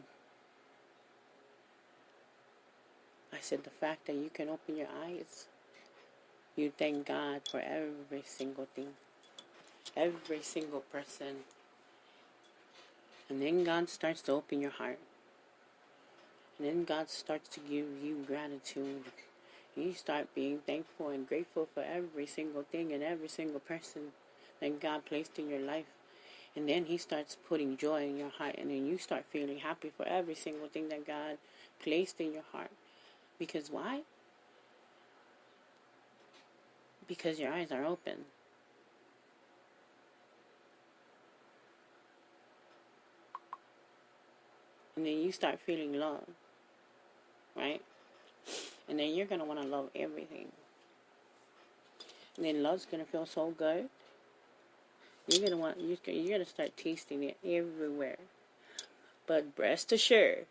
I said the fact that you can open your eyes, you thank God for every single thing, every single person. And then God starts to open your heart. And then God starts to give you gratitude. You start being thankful and grateful for every single thing and every single person that God placed in your life. And then He starts putting joy in your heart. And then you start feeling happy for every single thing that God placed in your heart. Because why? Because your eyes are open. And then you start feeling love. Right? And then you're going to want to love everything. And then love's going to feel so good. You're going to start tasting it everywhere. But rest assured,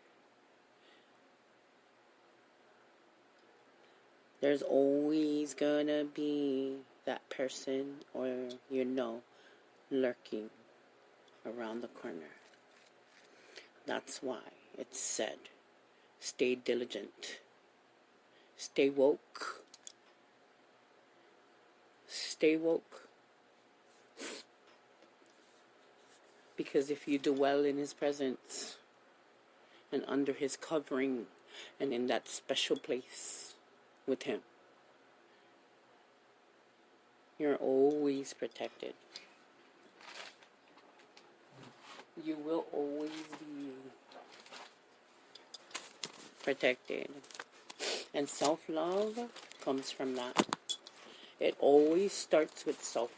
there's always going to be that person or lurking around the corner. That's why it's said, stay diligent. Stay woke. Stay woke. Because if you dwell in his presence and under his covering and in that special place with him, you're always protected. You will always be protected. And self-love comes from that. It always starts with self.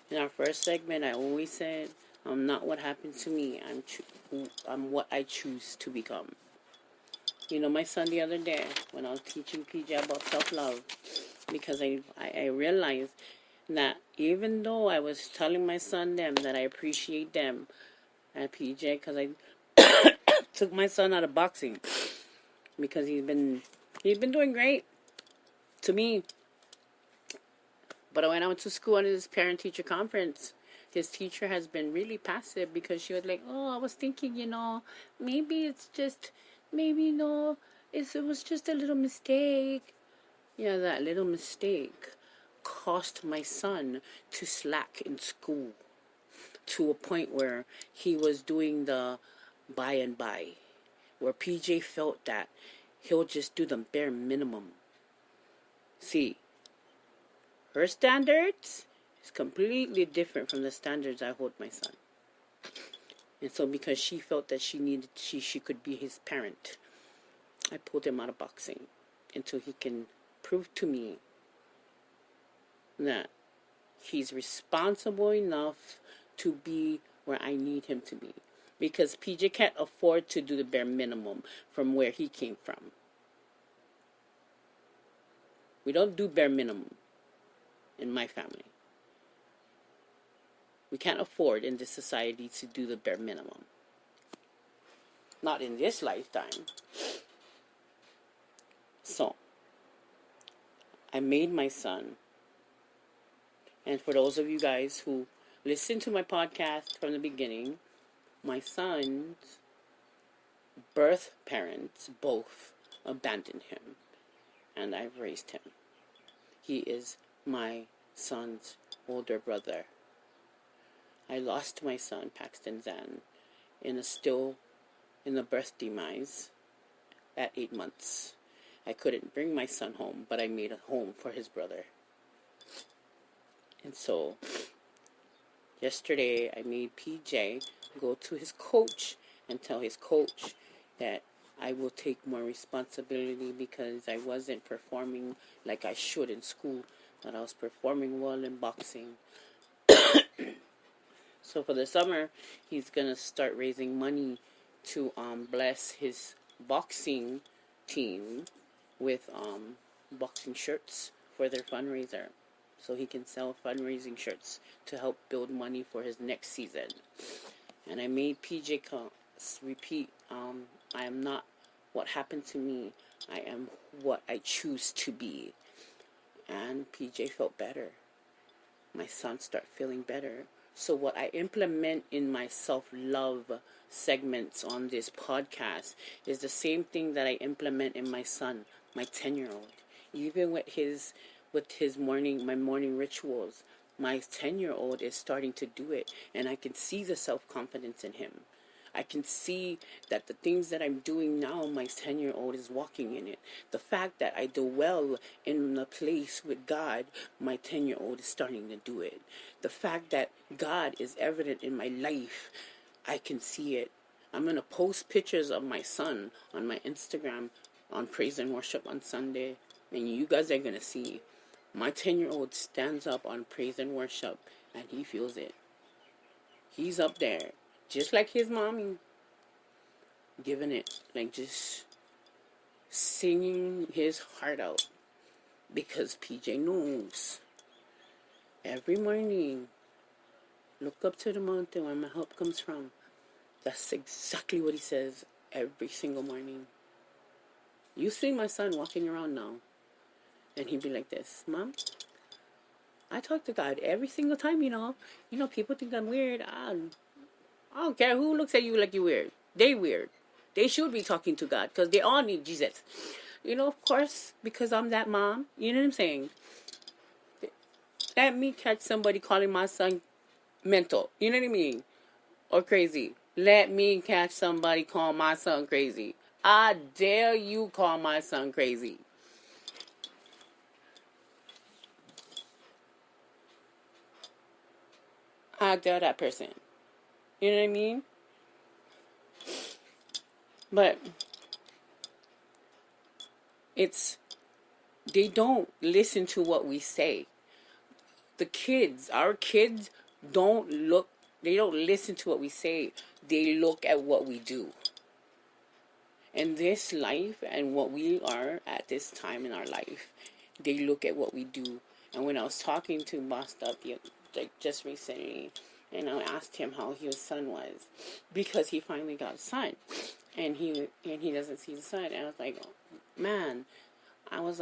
In our first segment, I always said, I'm not what happened to me. I'm what I choose to become. You know, my son the other day, when I was teaching PJ about self-love, because I realized that even though I was telling my son them that I appreciate them at PJ, because I took my son out of boxing, because he's been doing great to me. But when I went to school on his parent-teacher conference, his teacher has been really passive because she was like, oh, I was thinking, maybe it was just a little mistake. Yeah, that little mistake cost my son to slack in school to a point where he was doing the by and by, where PJ felt that he'll just do the bare minimum. See, her standards is completely different from the standards I hold my son. And so because she felt that she could be his parent, I pulled him out of boxing until he can prove to me that he's responsible enough to be where I need him to be. Because PJ can't afford to do the bare minimum from where he came from. We don't do bare minimum in my family. We can't afford in this society to do the bare minimum. Not in this lifetime. So, I made my son, and for those of you guys who listen to my podcast from the beginning, my son's birth parents both abandoned him, and I've raised him. He is my son's older brother. I lost my son, Paxton Zan, in the birth demise at 8 months. I couldn't bring my son home, but I made a home for his brother. And so, yesterday I made PJ go to his coach and tell his coach that I will take more responsibility because I wasn't performing like I should in school, but I was performing well in boxing. So for the summer, he's going to start raising money to bless his boxing team with boxing shirts for their fundraiser. So he can sell fundraising shirts to help build money for his next season. And I made PJ repeat, I am not what happened to me. I am what I choose to be. And PJ felt better. My son started feeling better. So what I implement in my self-love segments on this podcast is the same thing that I implement in my son, my 10-year-old. Even with my morning rituals, my 10-year-old is starting to do it, and I can see the self-confidence in him. I can see that the things that I'm doing now, my 10-year-old is walking in it. The fact that I dwell in a place with God, my 10-year-old is starting to do it. The fact that God is evident in my life, I can see it. I'm going to post pictures of my son on my Instagram on Praise and Worship on Sunday, and you guys are going to see. My 10-year-old stands up on Praise and Worship, and he feels it. He's up there. Just like his mommy, giving it, like just singing his heart out. Because PJ knows. Every morning, look up to the mountain where my help comes from. That's exactly what he says every single morning. You see my son walking around now, and he'd be like this, Mom, I talk to God every single time, you know. People think I'm weird. I don't care who looks at you like you're weird. They weird. They should be talking to God because they all need Jesus. of course, because I'm that mom, you know what I'm saying? Let me catch somebody calling my son mental, you know what I mean? Or crazy. Let me catch somebody call my son crazy. I dare you call my son crazy. I dare that person. You know what I mean? But they don't listen to what we say. Our kids they don't listen to what we say. They look at what we do. In this life and what we are at this time in our life, they look at what we do. And when I was talking to Bossed Up just recently, and I asked him how his son was, because he finally got a son, and he doesn't see the son, and I was like, man, I'm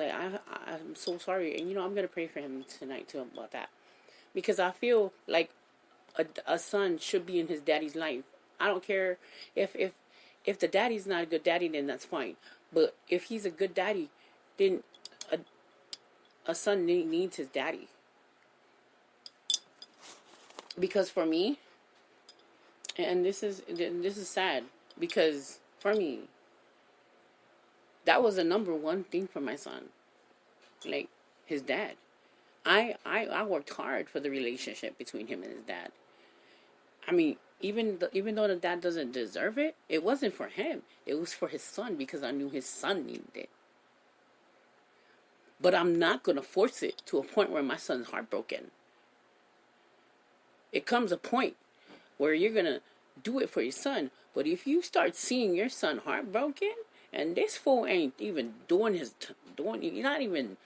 so sorry, and I'm gonna pray for him tonight too about that, because I feel like a son should be in his daddy's life. I don't care if the daddy's not a good daddy, then that's fine. But if he's a good daddy, then a son needs his daddy. Because for me, and this is sad, because for me, that was the number one thing for my son, like his dad. I worked hard for the relationship between him and his dad. I mean, even though the dad doesn't deserve it, it wasn't for him. It was for his son, because I knew his son needed it. But I'm not going to force it to a point where my son's heartbroken. It comes a point where you're going to do it for your son. But if you start seeing your son heartbroken, and this fool ain't even you're not even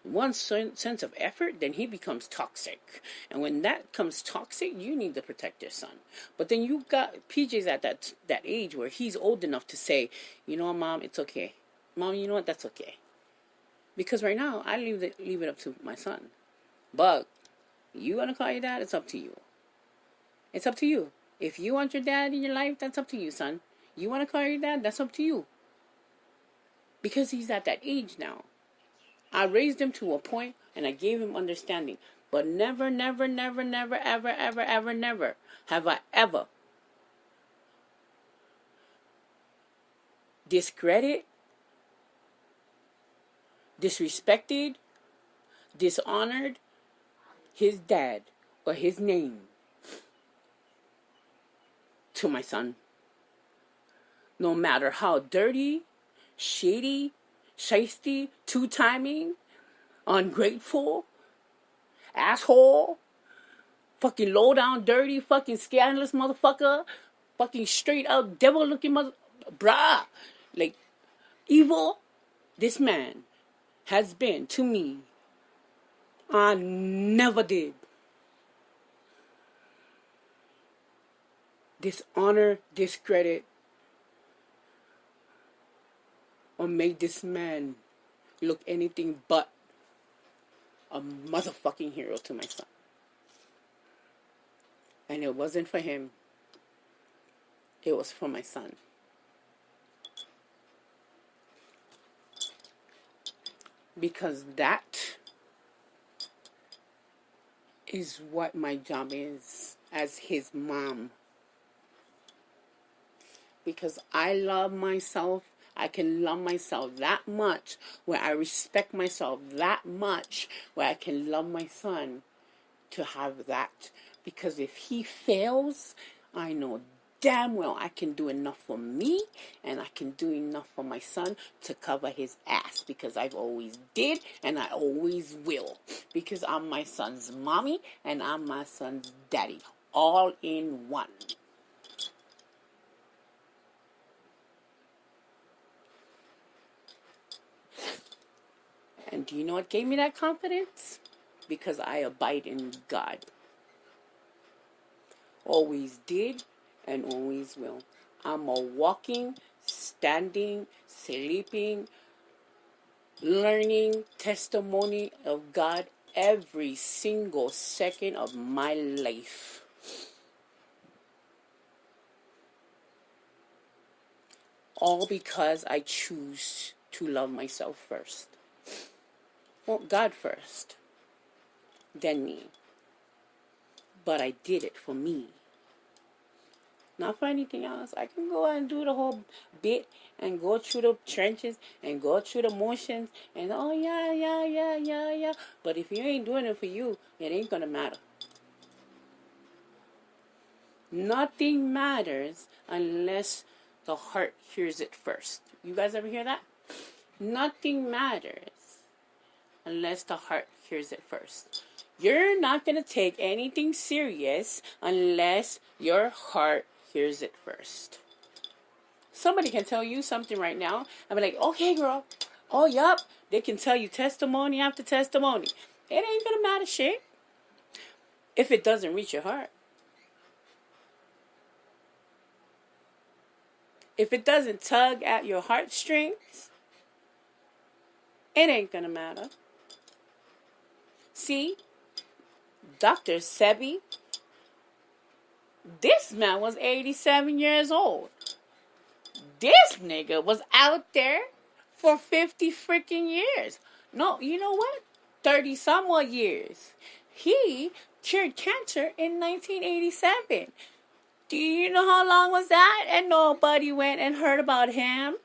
one sense of effort, then he becomes toxic. And when that comes toxic, you need to protect your son. But then you got PJ's at that age where he's old enough to say, you know what, Mom, it's okay. Mom, you know what, that's okay. Because right now, I leave it up to my son. But you want to call your dad, it's up to you. It's up to you. If you want your dad in your life, that's up to you, son. You want to call your dad, that's up to you. Because he's at that age now. I raised him to a point, and I gave him understanding. But never, never, never, never, ever, ever, ever, never have I ever discredited, disrespected, dishonored his dad or his name to my son. No matter how dirty, shady, shiesty, two-timing, ungrateful, asshole, fucking low-down, dirty, fucking scandalous motherfucker, fucking straight-up devil-looking bruh, like, evil this man has been to me, I never did dishonor, discredit, or make this man look anything but a motherfucking hero to my son. And it wasn't for him. It was for my son. Because that is what my job is as his mom. Because I love myself. I can love myself that much, where I respect myself that much, where I can love my son to have that. Because if he fails, I know damn well I can do enough for me, and I can do enough for my son to cover his ass, because I've always did, and I always will. Because I'm my son's mommy, and I'm my son's daddy. All in one. And do you know what gave me that confidence? Because I abide in God. Always did and always will. I'm a walking, standing, sleeping, learning testimony of God every single second of my life. All because I choose to love myself first. Well, God first, then me. But I did it for me. Not for anything else. I can go and do the whole bit and go through the trenches and go through the motions and oh yeah. But if you ain't doing it for you, it ain't gonna matter. Nothing matters unless the heart hears it first. You guys ever hear that? Nothing matters unless the heart hears it first. You're not going to take anything serious unless your heart hears it first. Somebody can tell you something right now. I'll be like, okay, girl. Oh, yup. They can tell you testimony after testimony. It ain't going to matter shit if it doesn't reach your heart. If it doesn't tug at your heartstrings, it ain't going to matter. See, Dr. Sebi, this man was 87 years old. This nigga was out there for 50 freaking years. No, you know what? 30 some odd years. He cured cancer in 1987. Do you know how long was that? And nobody went and heard about him.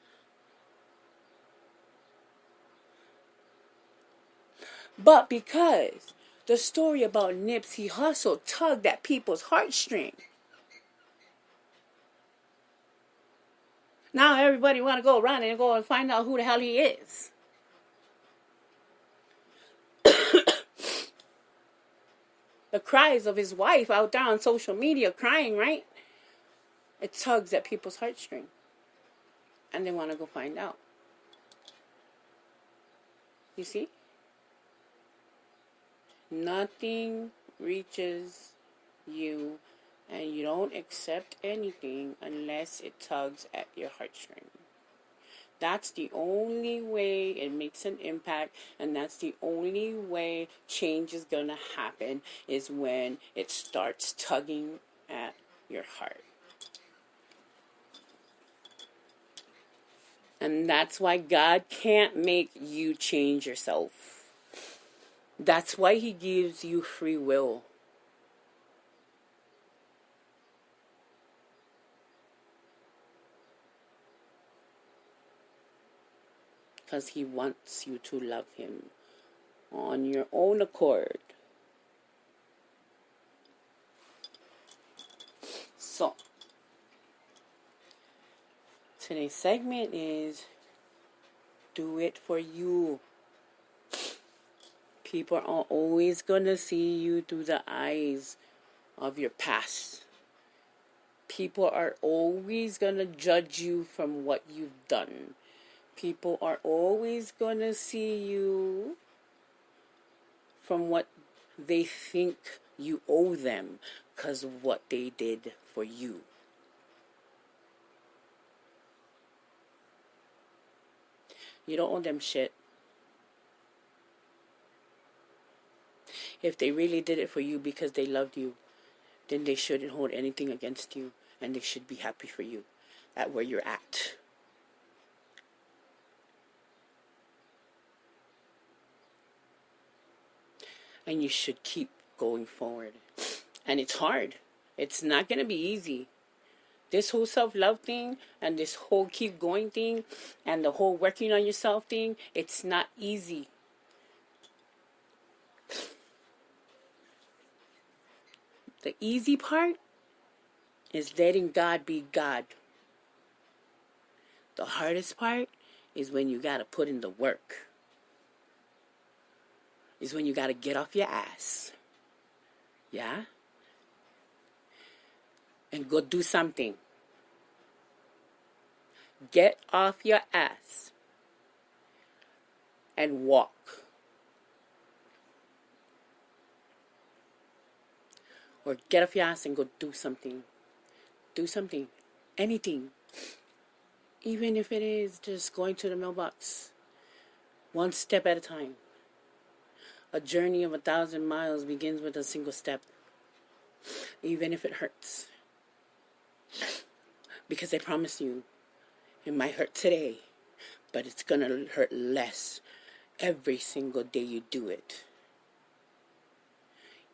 But because the story about Nipsey Hussle tugged at people's heartstrings, now everybody want to go around and go and find out who the hell he is. The cries of his wife out there on social media crying, right? It tugs at people's heartstrings. And they want to go find out. You see? Nothing reaches you, and you don't accept anything unless it tugs at your heartstrings. That's the only way it makes an impact, and that's the only way change is going to happen, is when it starts tugging at your heart. And that's why God can't make you change yourself. That's why He gives you free will. Because He wants you to love Him on your own accord. So, today's segment is do it for you. People are always going to see you through the eyes of your past. People are always going to judge you from what you've done. People are always going to see you from what they think you owe them because of what they did for you. You don't owe them shit. If they really did it for you because they loved you, then they shouldn't hold anything against you, and they should be happy for you at where you're at. And you should keep going forward. And it's hard. It's not going to be easy. This whole self-love thing and this whole keep going thing and the whole working on yourself thing, it's not easy. The easy part is letting God be God. The hardest part is when you got to put in the work. Is when you got to get off your ass. Yeah? And go do something. Get off your ass and walk. Or get off your ass and go do something. Do something. Anything. Even if it is just going to the mailbox. One step at a time. A journey of 1,000 miles begins with a single step. Even if it hurts. Because I promise you, it might hurt today, but it's going to hurt less every single day you do it.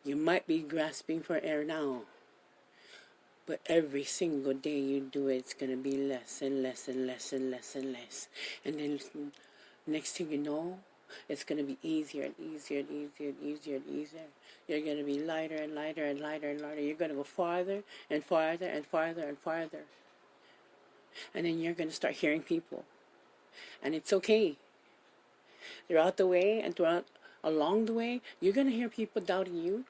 You might be grasping for air now, but every single day you do it, it's going to be less and less and less and less and less. And then next thing you know, it's going to be easier and easier and easier and easier and easier. You're going to be lighter and lighter and lighter and lighter. You're going to go farther and farther and farther and farther. And then you're going to start hearing people. And it's okay. Throughout the way and along the way, you're going to hear people doubting you.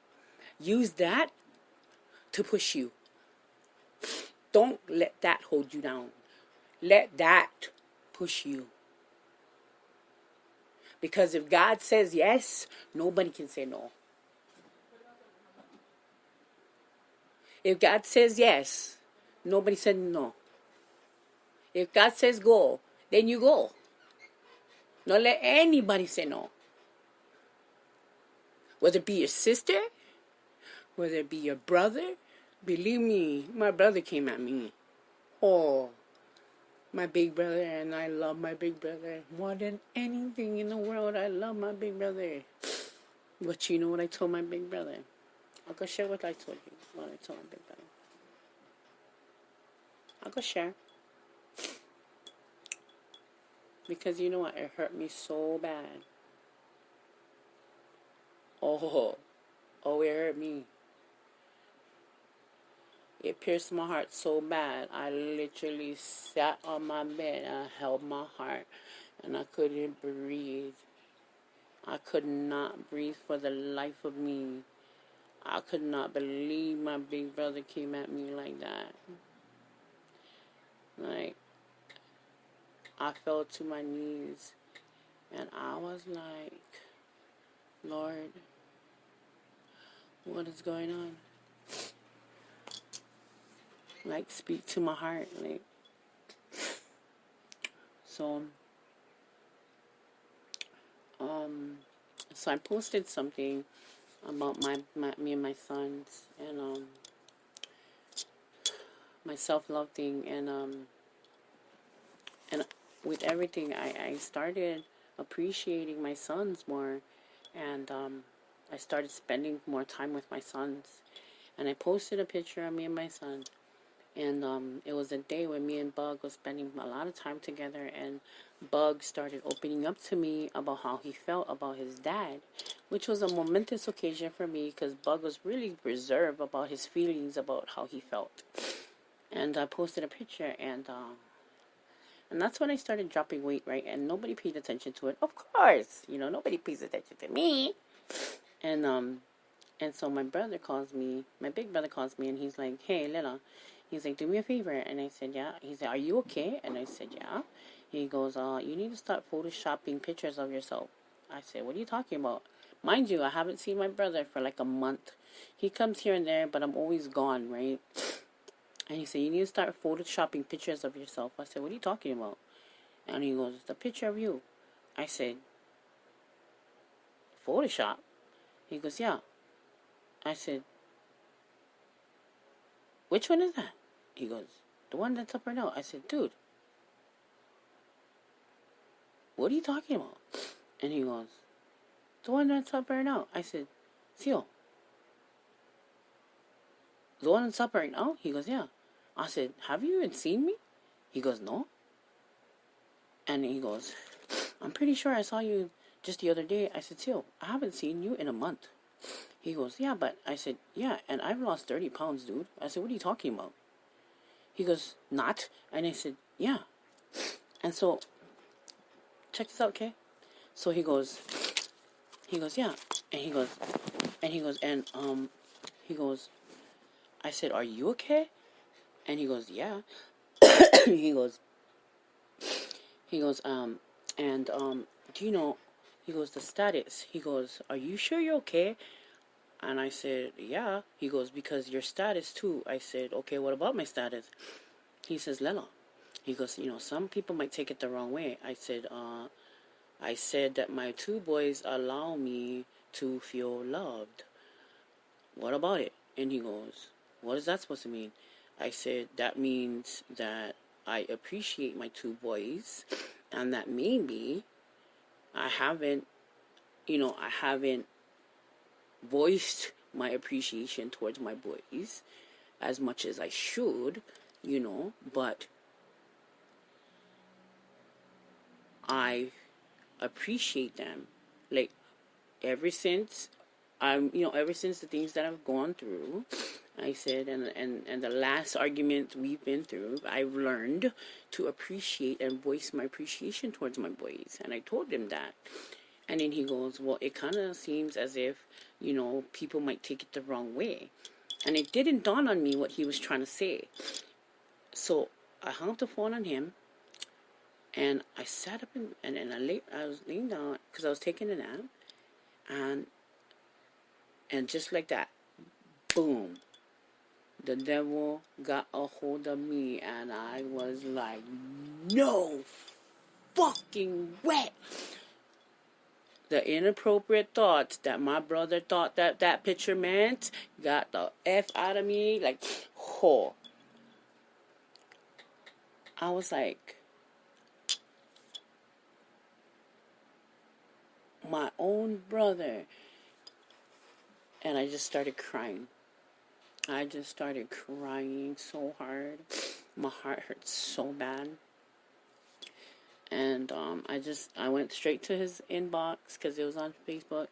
Use that to push you. Don't let that hold you down. Let that push you. Because if God says yes, nobody can say no. If God says yes, nobody said no. If God says go, then you go. Don't let anybody say no. Whether it be your sister, whether it be your brother. Believe me, my brother came at me. Oh, my big brother, and I love my big brother. More than anything in the world, I love my big brother. But you know what I told my big brother? I'll go share what I told you. What I told my big brother. I'll go share. Because you know what? It hurt me so bad. Oh, it hurt me. It pierced my heart so bad. I literally sat on my bed and I held my heart. And I couldn't breathe. I could not breathe for the life of me. I could not believe my big brother came at me like that. Like, I fell to my knees. And I was like, Lord, what is going on? Like, speak to my heart. Like, so I posted something about me and my sons, and my self-love thing, and with everything, I started appreciating my sons more, and I started spending more time with my sons, and I posted a picture of me and my son. And it was a day when me and Bug was spending a lot of time together, and Bug started opening up to me about how he felt about his dad, which was a momentous occasion for me because Bug was really reserved about his feelings about how he felt. And I posted a picture, and that's when I started dropping weight, right? And nobody paid attention to it. Of course, nobody pays attention to me. And so my big brother calls me, and he's like, hey, Lela. He's like, do me a favor. And I said, yeah. He said, are you okay? And I said, yeah. He goes, you need to start photoshopping pictures of yourself. I said, what are you talking about? Mind you, I haven't seen my brother for like a month. He comes here and there, but I'm always gone, right? And he said, you need to start photoshopping pictures of yourself. I said, what are you talking about? And he goes, the picture of you. I said, Photoshop? He goes, yeah. I said, which one is that? He goes, the one that's up right now. I said, dude, what are you talking about? And he goes, the one that's up right now. I said, Theo, the one that's up right now? He goes, yeah. I said, have you even seen me? He goes, no. And he goes, I'm pretty sure I saw you just the other day. I said, Theo, I haven't seen you in a month. He goes, yeah, but I said, yeah, and I've lost 30 pounds, dude. I said, what are you talking about? He goes, not? And I said, yeah. And so, check this out, okay? So he goes, yeah. And he goes, I said, are you okay? And he goes, yeah. he goes, do you know, he goes, the status. He goes, are you sure you're okay? And I said, yeah. He goes, because your status too. I said, okay, what about my status? He says, Lela. He goes, some people might take it the wrong way. I said that my two boys allow me to feel loved. What about it? And he goes, what is that supposed to mean? I said, that means that I appreciate my two boys And that maybe I haven't, I haven't voiced my appreciation towards my boys as much as I should, but I appreciate them. Like, ever since ever since the things that I've gone through, I said, and the last argument we've been through, I've learned to appreciate and voice my appreciation towards my boys. And I told him that. And then he goes, well, it kind of seems as if, people might take it the wrong way. And it didn't dawn on me what he was trying to say. So I hung up the phone on him. And I sat up and I was laying down because I was taking a nap. And just like that, boom, the devil got a hold of me, and I was like, no fucking way. The inappropriate thoughts that my brother thought that picture meant got the F out of me, like, oh. I was like, my own brother. And I just started crying. I just started crying so hard. My heart hurt so bad. And I went straight to his inbox because it was on Facebook.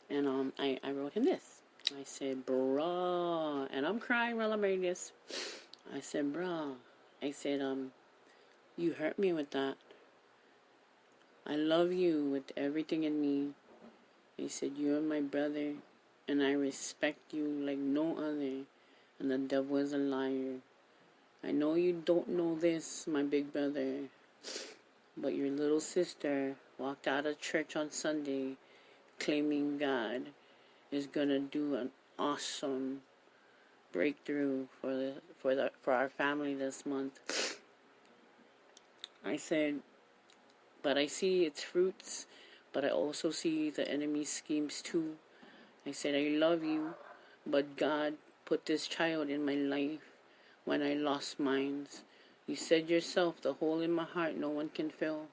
And I wrote him this. I said, bruh. And I'm crying while I'm writing this. I said, bruh. I said, you hurt me with that. I love you with everything in me. I said, you're my brother. And I respect you like no other. And the devil is a liar. I know you don't know this, my big brother. But your little sister walked out of church on Sunday claiming God is going to do an awesome breakthrough for our family this month. I said, but I see its fruits, but I also see the enemy's schemes too. I said, I love you, but God put this child in my life when I lost mine. You said yourself, the hole in my heart no one can fill.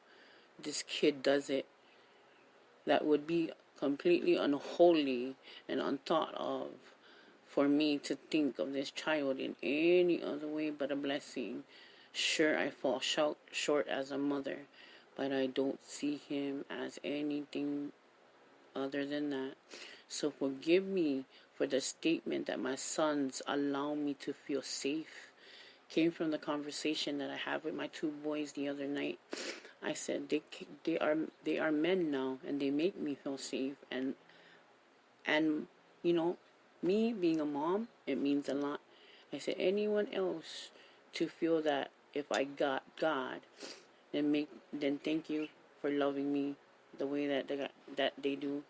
This kid does it. That would be completely unholy and unthought of for me to think of this child in any other way but a blessing. Sure, I fall short as a mother, but I don't see him as anything other than that. So forgive me for the statement that my sons allow me to feel safe. Came from the conversation that I had with my two boys the other night. I said they are men now, and they make me feel safe. And me being a mom, it means a lot. I said anyone else to feel that if I got God, then thank you for loving me the way that they do.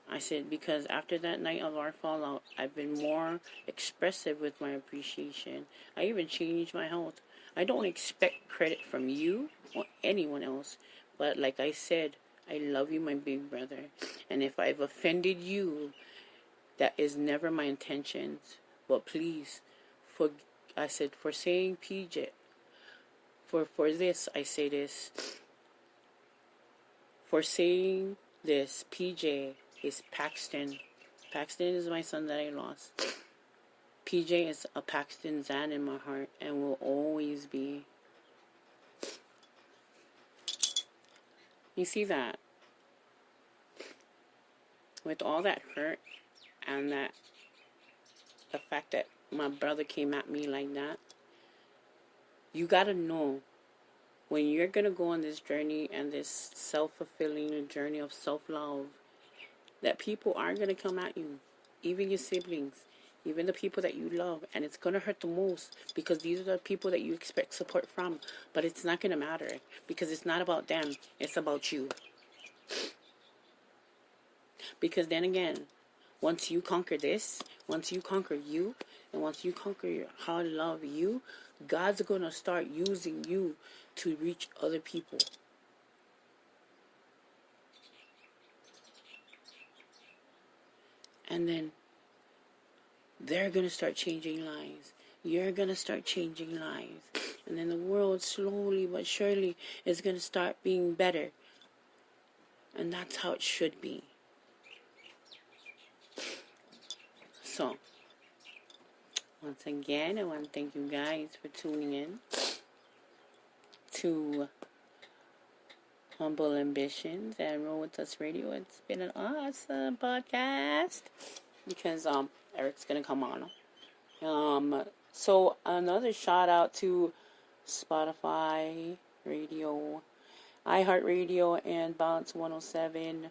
I said, because after that night of our fallout, I've been more expressive with my appreciation. I even changed my health. I don't expect credit from you or anyone else. But like I said, I love you, my big brother. And if I've offended you, that is never my intentions. But please, I said, for saying PJ, for this, I say this. For saying this, PJ is Paxton. Paxton is my son that I lost. PJ is a Paxton Zan in my heart and will always be. You see that? With all that hurt and that the fact that my brother came at me like that, you gotta know when you're gonna go on this journey and this self-fulfilling journey of self-love, that people are going to come at you, even your siblings, even the people that you love, and it's going to hurt the most because these are the people that you expect support from, but it's not going to matter because it's not about them, it's about you. Because then again, once you conquer this, once you conquer you, and once you conquer how to love you, God's going to start using you to reach other people. And then they're going to start changing lives. You're going to start changing lives. And then the world slowly but surely is going to start being better. And that's how it should be. So, once again, I want to thank you guys for tuning in to Humble Ambitions and Roll With Us Radio. It's been an awesome podcast because Eric's going to come on. So another shout out to Spotify, Radio, iHeartRadio, and Bounce 107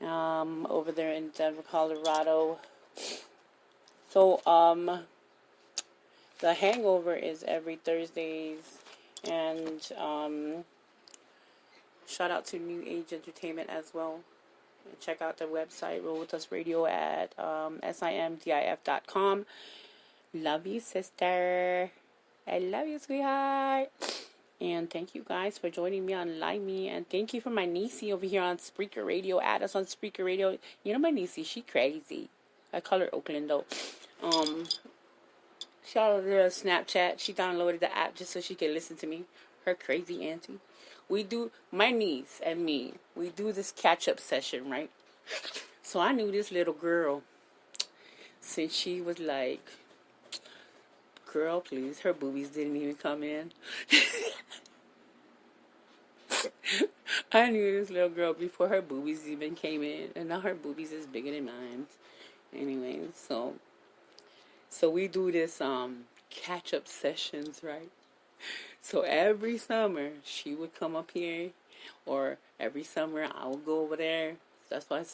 over there in Denver, Colorado. So The Hangover is every Thursdays, and shout out to New Age Entertainment as well. And check out their website, Roll With Us Radio at simdif.com. Love you, sister. I love you, sweetheart. And thank you guys for joining me on Live Me. And thank you for my niecey over here on Spreaker Radio. Add us on Spreaker Radio. You know my niecey, she crazy. I call her Oakland though. Shout out to her Snapchat. She downloaded the app just so she could listen to me. Her crazy auntie. My niece and me, we do this catch-up session, right? So I knew this little girl since she was like, girl, please, her boobies didn't even come in. I knew this little girl before her boobies even came in, and now her boobies is bigger than mine. Anyway, so we do this catch-up sessions, right? So every summer she would come up here, or every summer I would go over there. That's why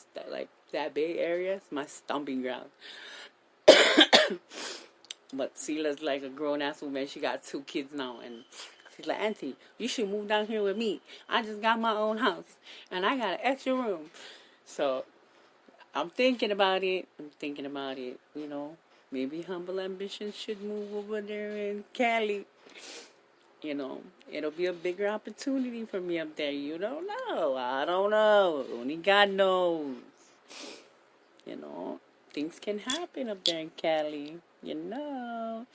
that Bay Area is my stomping ground. But Sela's like a grown-ass woman. She got 2 kids now, and she's like, Auntie, you should move down here with me. I just got my own house, and I got an extra room. So I'm thinking about it. You know, maybe Humble Ambitions should move over there in Cali. You know, it'll be a bigger opportunity for me up there. You don't know. I don't know. Only God knows. You know, things can happen up there in Cali. You know,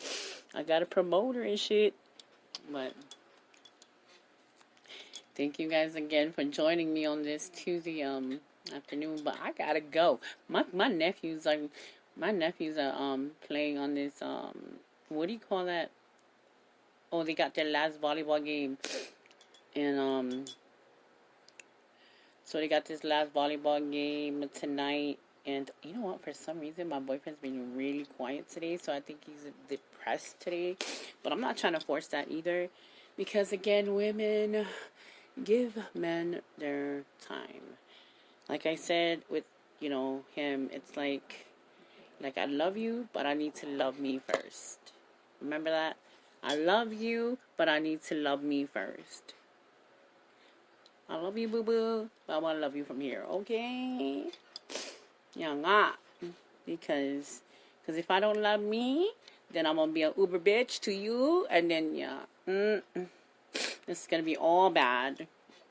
I got a promoter and shit. But thank you guys again for joining me on this Tuesday afternoon. But I gotta go. My nephews are playing on this what do you call that? Oh, they got their last volleyball game, and so they got this last volleyball game tonight. And you know what? For some reason, my boyfriend's been really quiet today, so I think he's depressed today. But I'm not trying to force that either, because again, women, give men their time. Like I said with him, it's like I love you, but I need to love me first. Remember that? I love you, but I need to love me first. I love you, boo-boo, but I want to love you from here, okay? Yeah, not. Because if I don't love me, then I'm going to be an uber bitch to you, and then, it's going to be all bad.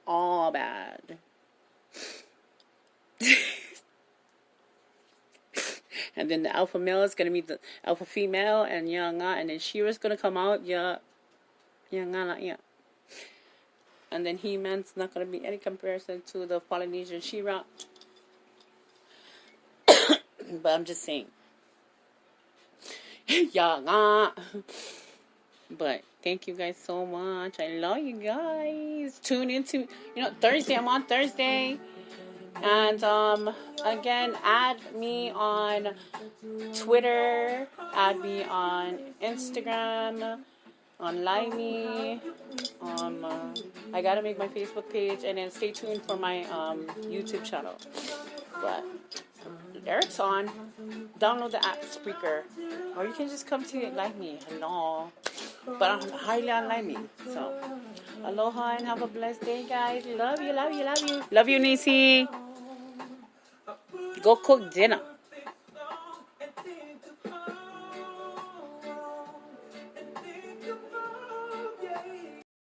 All bad. And then the alpha male is going to meet the alpha female, and and then She-Ra's going to come out, and then He-Man's not going to be any comparison to the Polynesian She-Ra. But I'm just saying. But thank you guys so much. I love you guys. Tune into, Thursday. I'm on Thursday. And again, add me on Twitter, add me on Instagram, on Live Me. I gotta make my Facebook page, and then stay tuned for my YouTube channel. But Eric's on. Download the app Spreaker, or you can just come to Live Me. Hello. But I'm highly on Live Me. So aloha and have a blessed day, guys. Love you, love you, love you. Love you, Nisi. Go cook dinner.